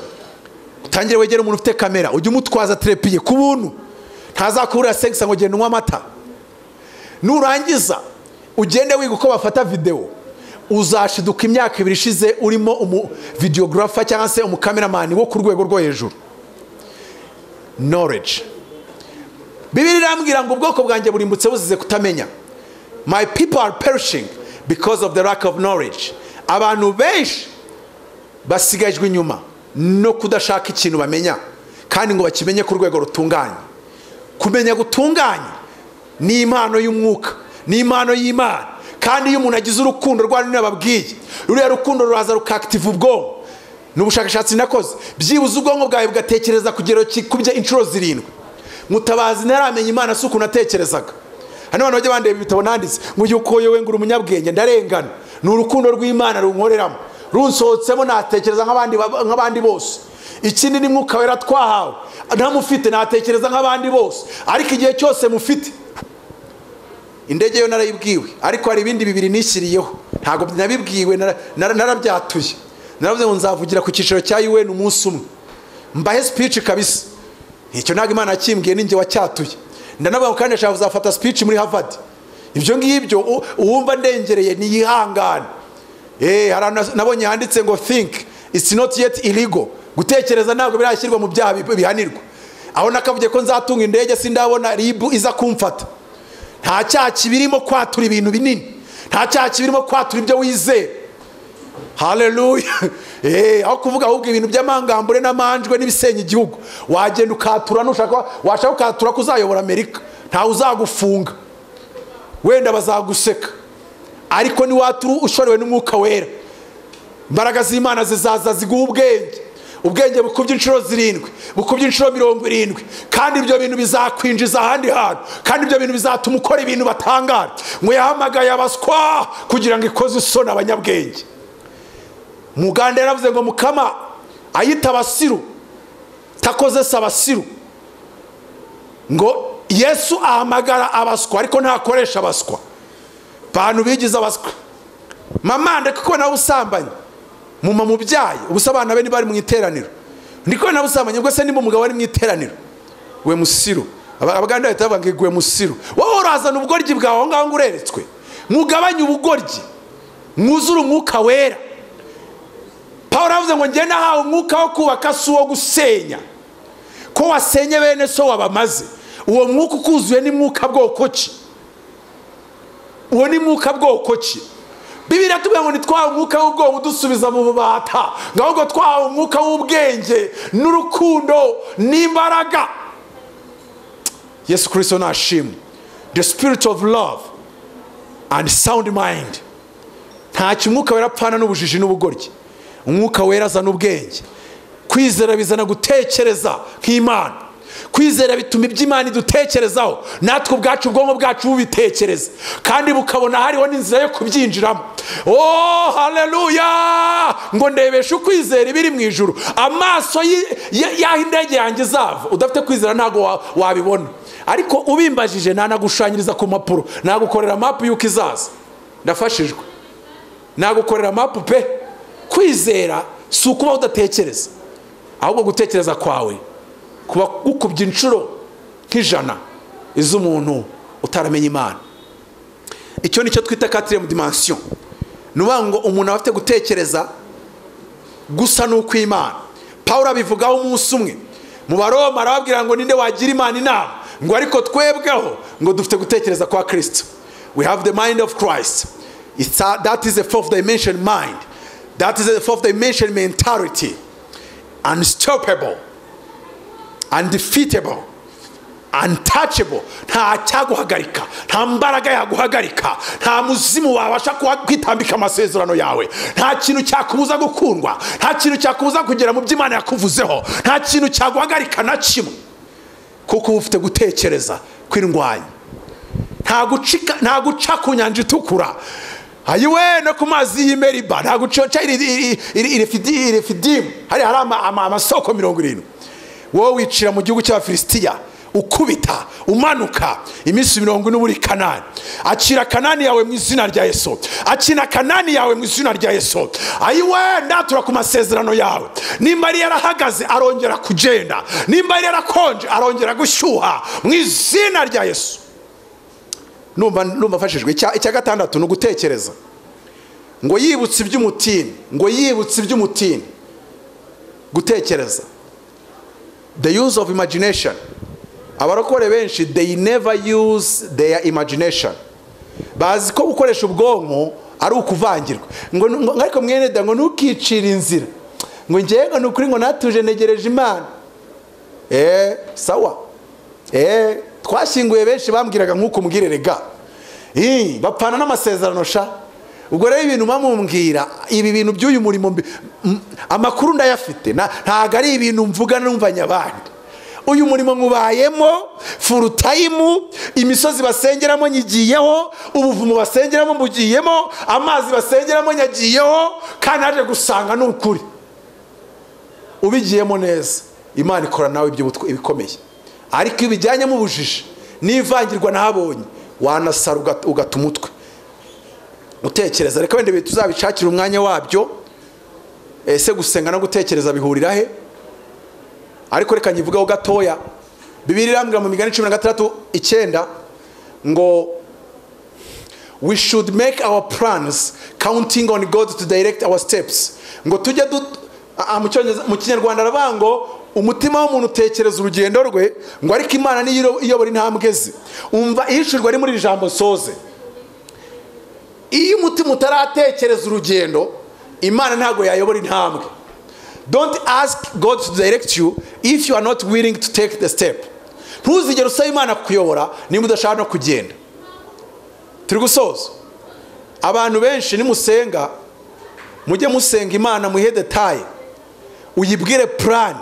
utangire wegera umuntu ufite kamera, ujye umutwaza trepiye ku buntu, ntazakubura sex ngo genda unywa amata. Nurangiza ugende wiga uko bafata video, uzashiduka imyaka 2 ishize urimo videographer cyangwa se cameraman wo ku rwego rwo hejuru. Knowledge. Bibiliya irambwira ngo ubwoko bwanjye burimbutse buzize kutamenya. My people are perishing because of the lack of knowledge. Abantu benshi basigajwe inyuma no kudashaka ikintu bamenya kandi ngo bakimenye ku rwego rutunganye. Kumenya gutunganye ni impano y'umwuka, ni impano y'Imana. Kandi iyo umuntu agize urukundo rwa n'ababwiye, ruriya rukundo ruraza rukactive ubwonko. N'ubushakashatsi nakoze, byibuze ubwonko bwawe bugatekereza kugero kikubye inshuro 7. Mutabazi ntaramenya Imana suko natekerezaga. Hano abantu bajya bandeba ibitabo nanditse ngo yuko yewe ngura umunyabwenge ndarengana. Ni urukundo rw'Imana runkoreramo, runsohotsemo natekereza nk'abandi bose. Ikindi ni mwuka wera twahawe, ntamufite natekereza nk'abandi bose, ariko igihe cyose mufite. Indege yo narayibwiwe, ariko hari ibindi 2 nishyiriyeho, ntago nabibwiwe, narabyatuye. Naravuze ngo nzavugira ku cyiciro cya UN umunsi umwe, mbahe speech kabisa. Icyo ntago Imana yakimbwiye, ninjye wacyatuye. Ndanavuga kandi ashaka kuzafata speech muri Harvard. Ibyo ngibyo uwumva ndengereye ni yihangana. Nabonye handitse ngo think it's not yet illegal. Gutekereza ntabwo birashyirwa mu byaha bihanirwa. Aho nakavuye ko nzatunga indege sindabona ribu iza kumfata. Nta cyaha kibirimo kwatura ibintu binini, nta cyaha kibirimo kwatura ibyo wizeye. Hallelujah. Aho kuvuga ahubwo ibintu by'amangambure n'amanjwe n'ibisenya igihugu, wagenda ukatura, nushaka washaka ukatura kuzayobora Amerika, nta uzagufunga, wenda bazaguseka, ariko ni watura ushorewe n'umwuka wera. Imbaraga z'Imana zizaza ziguha ubwenge bukubye inshuro 7, bukubye inshuro 70, kandi ibyo bintu bizakwinjiza ahandi hantu, kandi ibyo bintu bizatuma ukora ibintu batangara. Ngo yahamagaye abaswa kugira ngo ikoze isoni abanyabwenge. Muganda yaravuze ngo Mukama ayita abasiru takoze sabasiru, ngo Yesu ahamagara abaswa ariko ntakoresha abaswa. Bantu bigize abaswa, mama ndeke ko nawe usambanye, muma mubyaye ubusabana be ni bari mu iteraniro, ndiko nawe usambanye, ubwo se ni umugabo wari mu iteraniro, we musiru. Abaganda bahita bavuga ngo we musiru. Wowe urazana ubugoryi bwawe ngaho ngureretswe, mugabanye ubugoryi, mwuzure umwuka wera. Paulo avuze ngo njye nahawe umwuka wo kubaka si uwo gusenya, ko wasenye bene so wabamaze. Uwo mwuka ukuzuye ni mwuka bwoko ki? Uwo ni mwuka bwoko ki? Bibiliya tubwira ngo nitwawe umwuka w'ubwonko udusubiza mu bubata, ngahubwo twawe umwuka w'ubwenge n'urukundo n'imbaraga. Yesu Kristo nashimwe. The spirit of love and sound mind. Nta kimwuka wera pfana n'ubujiji n'ubugoryi. Umwuka wera azana ubwenge. Kwizera bizana gutekereza nk'Imana. Kwizera bituma iby'Imana idutekerezaho, natwe ubwacu ubwonko bwacu bubitekereza, kandi bukabona hariho n'inzira yo kubyinjiramo. Oh haleluya! Ngo ndebeshe ukwizera ibiri mu ijuru, amaso y'aho indege yanjye izava. Udafite kwizera ntago wabibona, ariko ubimbajije nanagushanyiriza ku mapuro, nagukorera mapu y'uko izaza. Ndafashijwe, nagukorera mapu pe. Kwizera si ukuba udatekereza, ahubwo gutekereza kwawe kuba gukubye inshuro nk'ijana iz'umuntu utaramenya Imana. Icyo nicyo twita 4e dimension. Nuba ngo umuntu afite gutekereza gusa n'uko Imana. Paulo abivugaho umunsi umwe mu Baroma, arababwira ngo ninde wagira Imana inama, ngo ariko twebweho ngo dufite gutekereza kwa Kristo. We have the mind of Christ. That is the 4th dimension mind. That is the 4th dimension mentality. Unstoppable, undefeatable, untouchable. Nta cyaguhagarika, nta mbaraga yaguhagarika, nta muzimu wabasha kwitambika amasezerano yawe, nta kintu cyakubuza gukundwa, nta kintu cyakubuza kugera mu by'Imana yakuvuzeho, nta kintu cyaguhagarika na kimwe, kuko ufite gutekereza kw'indwanyi. nta guca ku nyanja itukura, ayiwe no ku mazi y'Imeriba, nta guca Refidimu, hari amasoko 70. wowe wicira mu gihugu cy'Abafilisitiya, ukubita umanuka iminsi 40 muri Kanani. Akira Kanani yawe mu izina rya Yesu, akina Kanani yawe mu izina rya Yesu. Ayiwe ndatura ku masezerano yawe. Nimba yari yarahagaze arongera kugenda, nimba yari yarakonje arongera gushyuha mu izina rya Yesu. Numva fashijwe. Icya gatandatu no gutekereza. Ngo yibutse iby'umutini, gutekereza. The use of imagination. Abarokore benshi they never use their imagination. Bazi ko gukoresha ubwonko ari ukuvangirwa. Ngo ariko mwene da ngo nukicira inzira. Ngo ngiye nukuri ngo natuje negereje Imana. Sawa. Twashyinguye benshi bambwiraga nkuko mugirerega. Bapana n'amasezerano sha. Ubwo rero ibintu bamumbwira, ibi bintu by'uyu murimo amakuru ndayafite. Ntago ari ibintu mvuga numvanya abandi. Uyu murimo ngubayemo full time, imisozi basengeramo nyigiyeho, ubuvumo basengeramo mbugiyemo, amazi basengeramo nyagiyeho, kandi aje gusanga n'ukuri. Ubigiyemo neza, Imana ikora nawe ibikomeye. Ariko ibijyanye mu bujiji n'ivangirwa nahabonye, wanasara ugatumutwe. Utekereza, reka wende tuzabicakira umwanya wabyo. Ese gusenga no gutekereza bihurira he? Ariko reka nyivugaho gatoya. Bibiliya irambwira mu Migani 16:9 ngo we should make our plans counting on God to direct our steps. Ngo tujye mu Kinyarwanda arabango umutima w'umuntu utekereza urugendo rwe, ngo ariko Imana niyo iyobora intambwe ze. Umva ihishurwa ari muri ijambo soze. Iyo umutima utaratekereza urugendo, Imana ntago yayobora intambwe. Don't ask God to direct you if you are not willing to take the step. Ntuzigere usaba Imana kuyobora niba udashaka no kugenda. Turi gusoza. Abantu benshi nimusenga, mujye musenga Imana muhe detail. Uyibwire plan.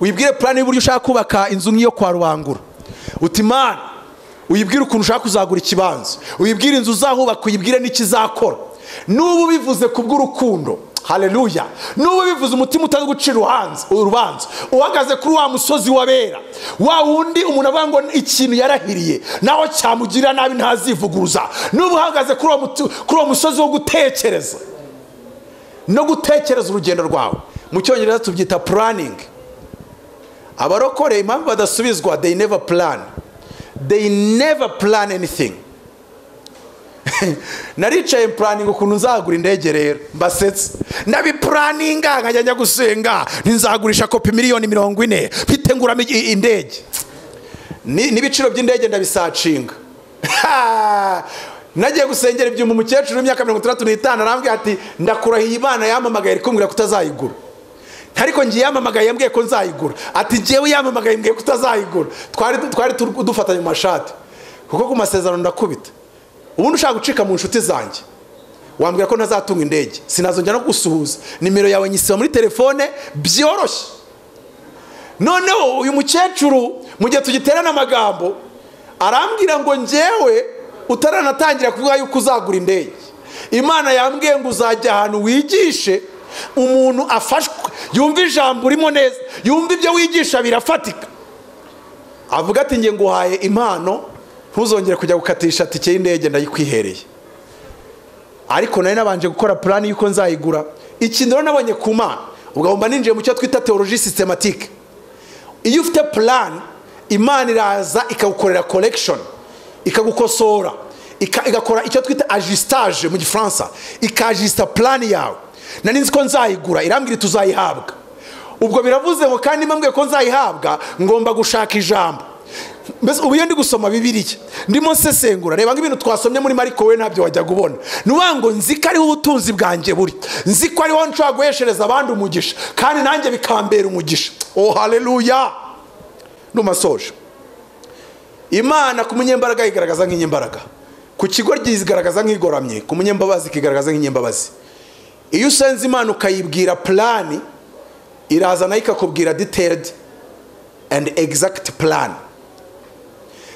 Uyibwire plan y'uburyo ushaka kubaka inzu nk'iyo kwa Rubangura. Uti Imana, uyibwire ukuntu ushaka kuzagura ikibanza. Uyibwire inzu uzahubaka, uyibwire n'ikizakora. Nubu bivuze kubw'urukundo. Haleluya. Nubu bivuze umutima utazi gucira urubanza. Uhagaze kuri wa musozi wabera. Wa wundi umuntu avuga ngo ikintu yarahiriye naho cyamugirira nabi ntazivuguruza. Nubu uhagaze kuri wa musozi wo gutekereza. No gutekereza urugendo rwawe. Mu Cyongereza tubyita planning. Abarokore impamvu badasubizwa, they never plan. They never plan anything. Naricaye planning ukuntu nzagura indege rero mbasetse. Nabi planninga nkajya gusenga nzagurisha kopi 40,000,000 mfite nguramo indege. N'ibiciro by'indege ndabisacinga. Nagiye gusengera ibyuma umukecuru w'imyaka 65 arambwira ati ndakurahiye Imana yamamagaye kumbwira kutazayigura. Ariko ngiye yamamagaye yambwiye ko nzayigura. Ati jewe yamamagaye mbwiye kutazayigura. Twari dufatanye mu mashati. Kuko ku masezerano ndakubita. Ubundi ushaka gucika mu nshuti zanjye, wambwira ko ntazatunga indege, sinazongera no gusuhuza, nimero yawe nyisiba muri telefone byoroshye. Noneho uyu mukecuru mu gihe tugiterana amagambo arambwira ngo njyewe utaranatangira kuvuga yuko uzagura indege, Imana yambwiye ngo uzajya ahantu wigishe umuntu afashwe, yumva ijambo urimo neza, yumva ibyo wigisha birafatika. Avuga ati ngiye nguhaye impano, ntuzongere kujya gukatisha tike y'indege ndayikwihereye. Ariko nari nabanje gukora plan yuko nzayigura. Ikindi rero nabonye ku Mana, ugomba ninjiye mu cyo twita theologie systematique. Iyo ufite plan, Imana iraza ikagukorera correction, ikagukosora, igakora icyo twita ajustage mu Gifaransa, ikajusta plan yawe. Nani nzi ko nzayigura, irambwira tuzayihabwa. Ubwo biravuze ngo kandi mbambwiye ko nzayihabwa, ngomba gushaka ijambo. Mbese ubu ndi gusoma Bibiliya ndimo nsesengura, reba nk'ibintu twasomye muri Mariko we ntabyo wajya gubona. Nubango nzi ko ariho ubutunzi bwanjye buri, nzi ko ariho nshobora guheshereza abandi umugisha, kandi nanjye bikambera umugisha. Oh haleluya. Numasoje. Imana ku munyembaraga igaragaza nk'inyembaraga, ku kigo ryizigaragaza nk'igoramye, ku munyembabazi kigaragaza nk'inyembabazi. Iyo usenze Imana ukayibwira plan, iraza nayo ikakubwira detailed and exact plan.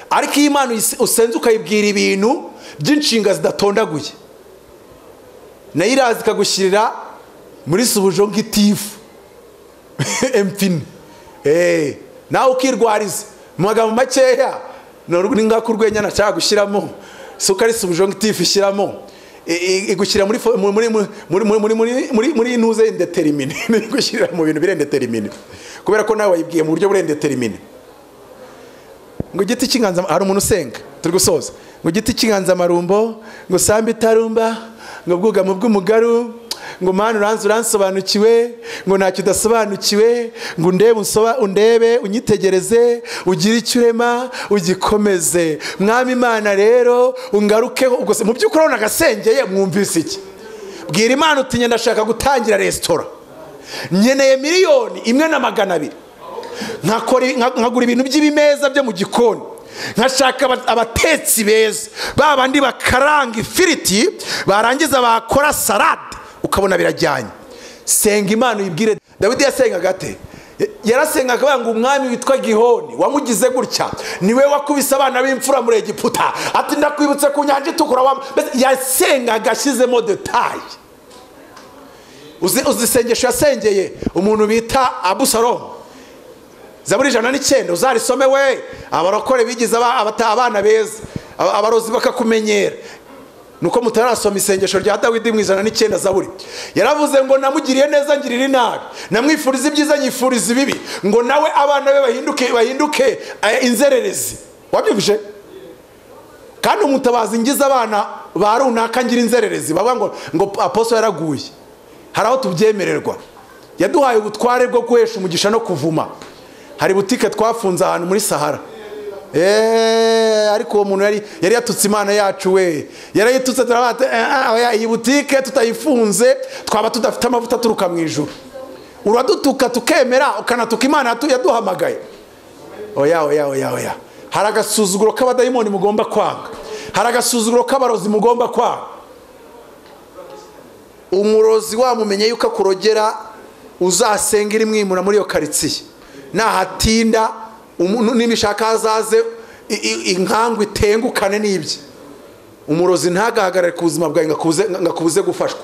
ariko iyi Imana usenze ukayibwira ibintu by'inshinga zidatondaguye nayo iraza ikagushyirira muri subujo nk'itifu empine nawe ukirwariza mu magambo makeya ni ngako urwenya nashaka gushyiramo si uko ari subujo nk'itifu ishyiramo igushyira muri intuze indetermine igushyirira mu bintu birendetermine kubera ko nawe wayibwiye mu buryo burendetermine ngo igiti cy'inganzamarumbo hari umuntu usenga turi gusoza ngo igiti cy'inganzamarumbo ngo sambe itarumba ngo bwugamo bw'umugaru ngo Mana uransobanukiwe ngo ntacyo udasobanukiwe ngo undebe unyitegereze ugire icyo urema ugikomeze mwami Imana rero ungarukeho ubwo mu by'ukuri urabona agasengeye mwumvise iki bwira Imana uti ndashaka gutangira resitora nkeneye 1,200,000 nkagura ibintu by'ibimeza byo mu gikoni nkashaka abatetsi beza babandi bakaranga ifiriti barangiza bakora salade ukabona birajyanye senga Imana uyibwire Dawidi yasengaga ate yarasengaga ngo umwami witwa Gihoni wamugize gutya niwe wakubise abana b'imfura muri Egiputa ati ndakwibutse ku nyanja itukura yasengaga ashyizemo detail uzisengesho yasengeye umuntu bita Abusalomu Zaburi 109 uzarisome we abarokore bigize abana beza abarozi bakakumenyera nuko mutarasoma isengesho rya Dawidi mu 109 Zaburi yaravuze ngo namugiriye neza ngirira inabi namwifuriza ibyiza nyifuriza ibibi ngo nawe abana be bahinduke inzererezi wabyumvise kandi umutabazi ngize abana barunaka ngira inzererezi baba ngo aposo yaraguye haraho tubyemererwa yaduhaye ubutware bwo guhesha umugisha no kuvuma hari butike twafunze ahantu muri Sahara ariko uwo muntu yari yatutse Imana yacu we yarayitutse iyi butike tutayifunze twaba tudafite amavuta turuka mu ijuru uradutuka tukemera ukanatuka Imana yaduhamagaye oya hari agasuzuguro k'abadayimoni mugomba kwanga hari agasuzuguro k'abarozi mugomba kwanga umurozi wamumenye yuko akurogera uzasengera imwimura muri yo karitsiye nahatinda nimishaka azaze inkangu itengukane n'ibye umurozi ntagahagarare ku buzima bwawe ngakubuze gufashwa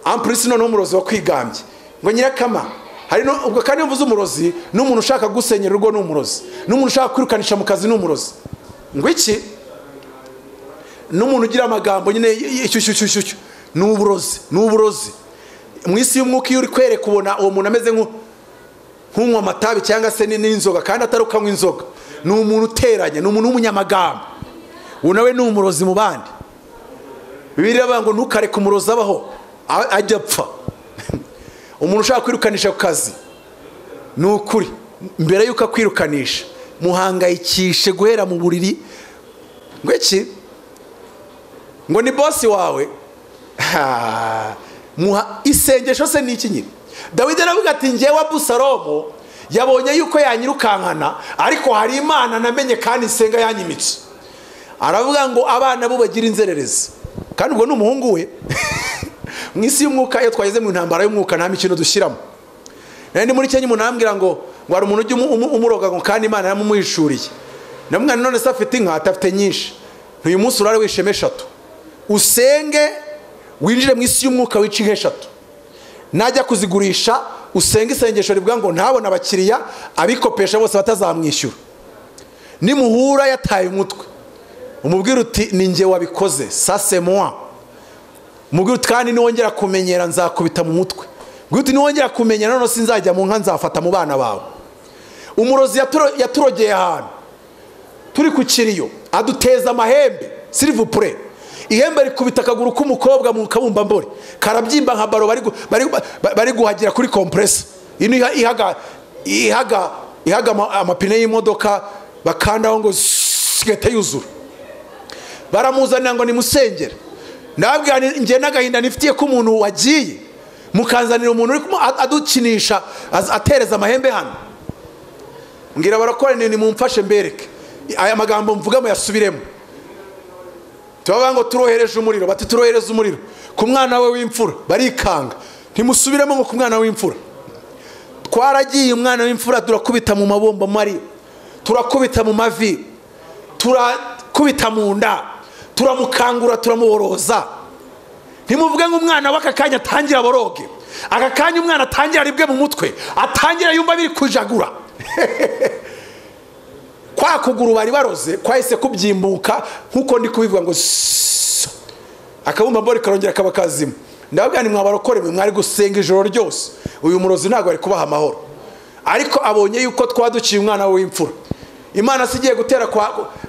ampurisi none umurozi wa kwigambye ngo nyirakama hari no ubwo kandi mvuze umurozi n'umuntu ushaka gusenyera urugo n'umurozi n'umuntu ushaka kwirukanisha mu kazi n'umurozi ngo iki n'umuntu ugira amagambo nyine ishyushyushyushyu n'uburozi mu isi y'umwuka iyo uri kwereka ubona uwo muntu ameze nk'unywa amatabi cyangwa se n'inzoga kandi atarukanywa inzoga ni umuntu uteranye ni umuntu w'umunyamagambo uwo nawe ni umurozi mu bandi Bibiliya iravuga ngo ntukareke umurozi abaho ajya apfa umuntu ushaka kwirukanisha ku kazi ni ukuri mbere y'uko akwirukanisha muhangayikishe guhera mu buriri ngo iki ngo ni bosi wawe isengesho se ni iki nyine Dawidi aravuga ati njyewe Abusalomu yabonye yuko yanyirukankana ariko hari Imana namenye kandi isenga yanyimitse aravuga ngo abana bo bagira inzererezi kandi ubwo n'umuhungu we mu isi y'umwuka iyo twageze mu ntambara y'umwuka nta mikino dushyiramo nandi muri Kenya umuntu ambwira ngo hari umuntu ujya umuroga ngo kandi Imana yamumuhishuriye namwana none se afite inka atafite nyinshi uyu munsi urare wisheme 3 usenge winjire mu isi y'umwuka wica inka 3 najya kuzigurisha usenge isengesho rivuga ngo ntabona abakiriya abikopesha bose batazamwishyura nimuhura yataye umutwe umubwira uti ni njye wabikoze ça c'est moi umubwira uti kandi niwongera kumenyera nzakubita mu mutwe ubwira uti niwongera kumenyera none sinzajya mu nka nzafata mu bana bawe umurozi yaturogeye ahantu turi ku kiriyo aduteza amahembe s'il vous plaît ihembe rikubita akaguru k'umukobwa mu kabumba mbore karabyimba nka baro bari guhagira kuri compressor ino ihaga amapine y'imodoka bakandaho ngo sigete yuzura baramuzanira ngo nimusengere ndabwira nge n'agahinda nifitiye ko umuntu wagiye mukanzanira umuntu uri adukinisha atereza amahembe hano ngira barakora ni mumfashe mbereke aya magambo mvuga mu yasubiremo tubavuga ngo turohereje umuriro bati turohereza umuriro ku mwana we w'imfura barikanga ntimusubiremo ngo ku mwana w'imfura twaragiye umwana w'imfura turakubita mu mabomba mari turakubita mu mavi turakubita mu nda, turamukangura, turamuboroza. Ntimuvuge ngo umwana w'aka kanya atangira boroge, aka kanya umwana atangira aribwe mu mutwe, atangira yumva biri kujagura. Kwa kuguru bari baroze kwahise kubyimbuka nkuko ndi kubivuga ngo akabumba mbori karongera kaba kazima. Ndababwira ni mwabarokore mwari gusenga ijoro ryose, uyu murozi ntago ari kubaha amahoro. Ariko abonye yuko twaduciye umwana w'imfura. Imana sigiye gutera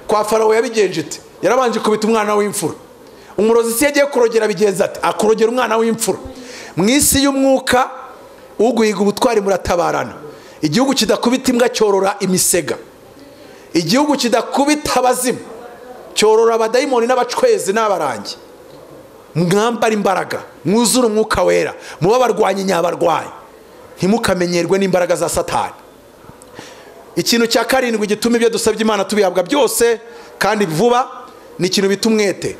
kwa Farawo yabigenje ite? Yarabanje kubita umwana w'imfura. Umurozi si yagiye kurogera bigenza ati akurogera umwana w'imfura. Mwisi y'umwuka uguhiga ubutwari muratabarana. Igihugu kidakubita imbwa cyorora imisega. Igihugu kidakubita abazimu cyorora abadayimoni n'abacwezi n'abarangi. Mwambara imbaraga, mwuzure umwuka wera, muba barwanya inyabarwayi, ntimukamenyerwe n'imbaraga za Satani. Ikintu cya karindwi gituma ibyo dusabye Imana tubihabwa byose kandi vuba ni ikintu bita umwete.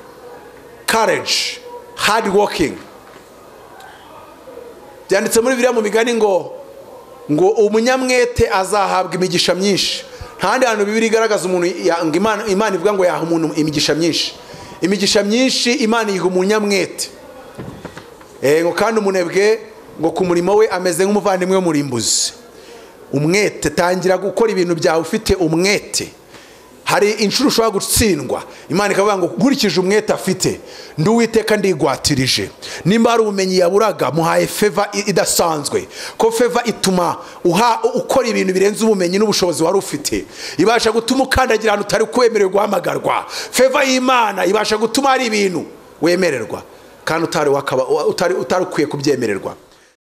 Courage, hard working. Byanditse muri Bibiliya mu migani ngo umunyamwete azahabwa imigisha myinshi. Ntandi hantu Bibiliya igaragaza umuntu Imana ivuga ngo yaha umuntu imigisha myinshi. Imigisha myinshi Imana yiha umunyamwete. Ngo kandi umunebwe ngo ku murimo we ameze nk'umuvandimwe w'umurimbuzi. Umwete, tangira gukora ibintu byawe ufite umwete. Hari inshuro ushobora gutsindwa, Imana ikavuga ngo nkurikije umwete afite ndi Uwiteka ndigwatirije. Nimba ari ubumenyi yaburaga muhaye favor idasanzwe, ko favor ituma ukora ibintu birenze ubumenyi n'ubushobozi wari ufite. Ibasha gutuma ukandagira ahantu utari kwemererwa guhamagarwa. Favor y'Imana ibasha gutuma ari ibintu wemererwa kandi utari ukwiye kubyemererwa.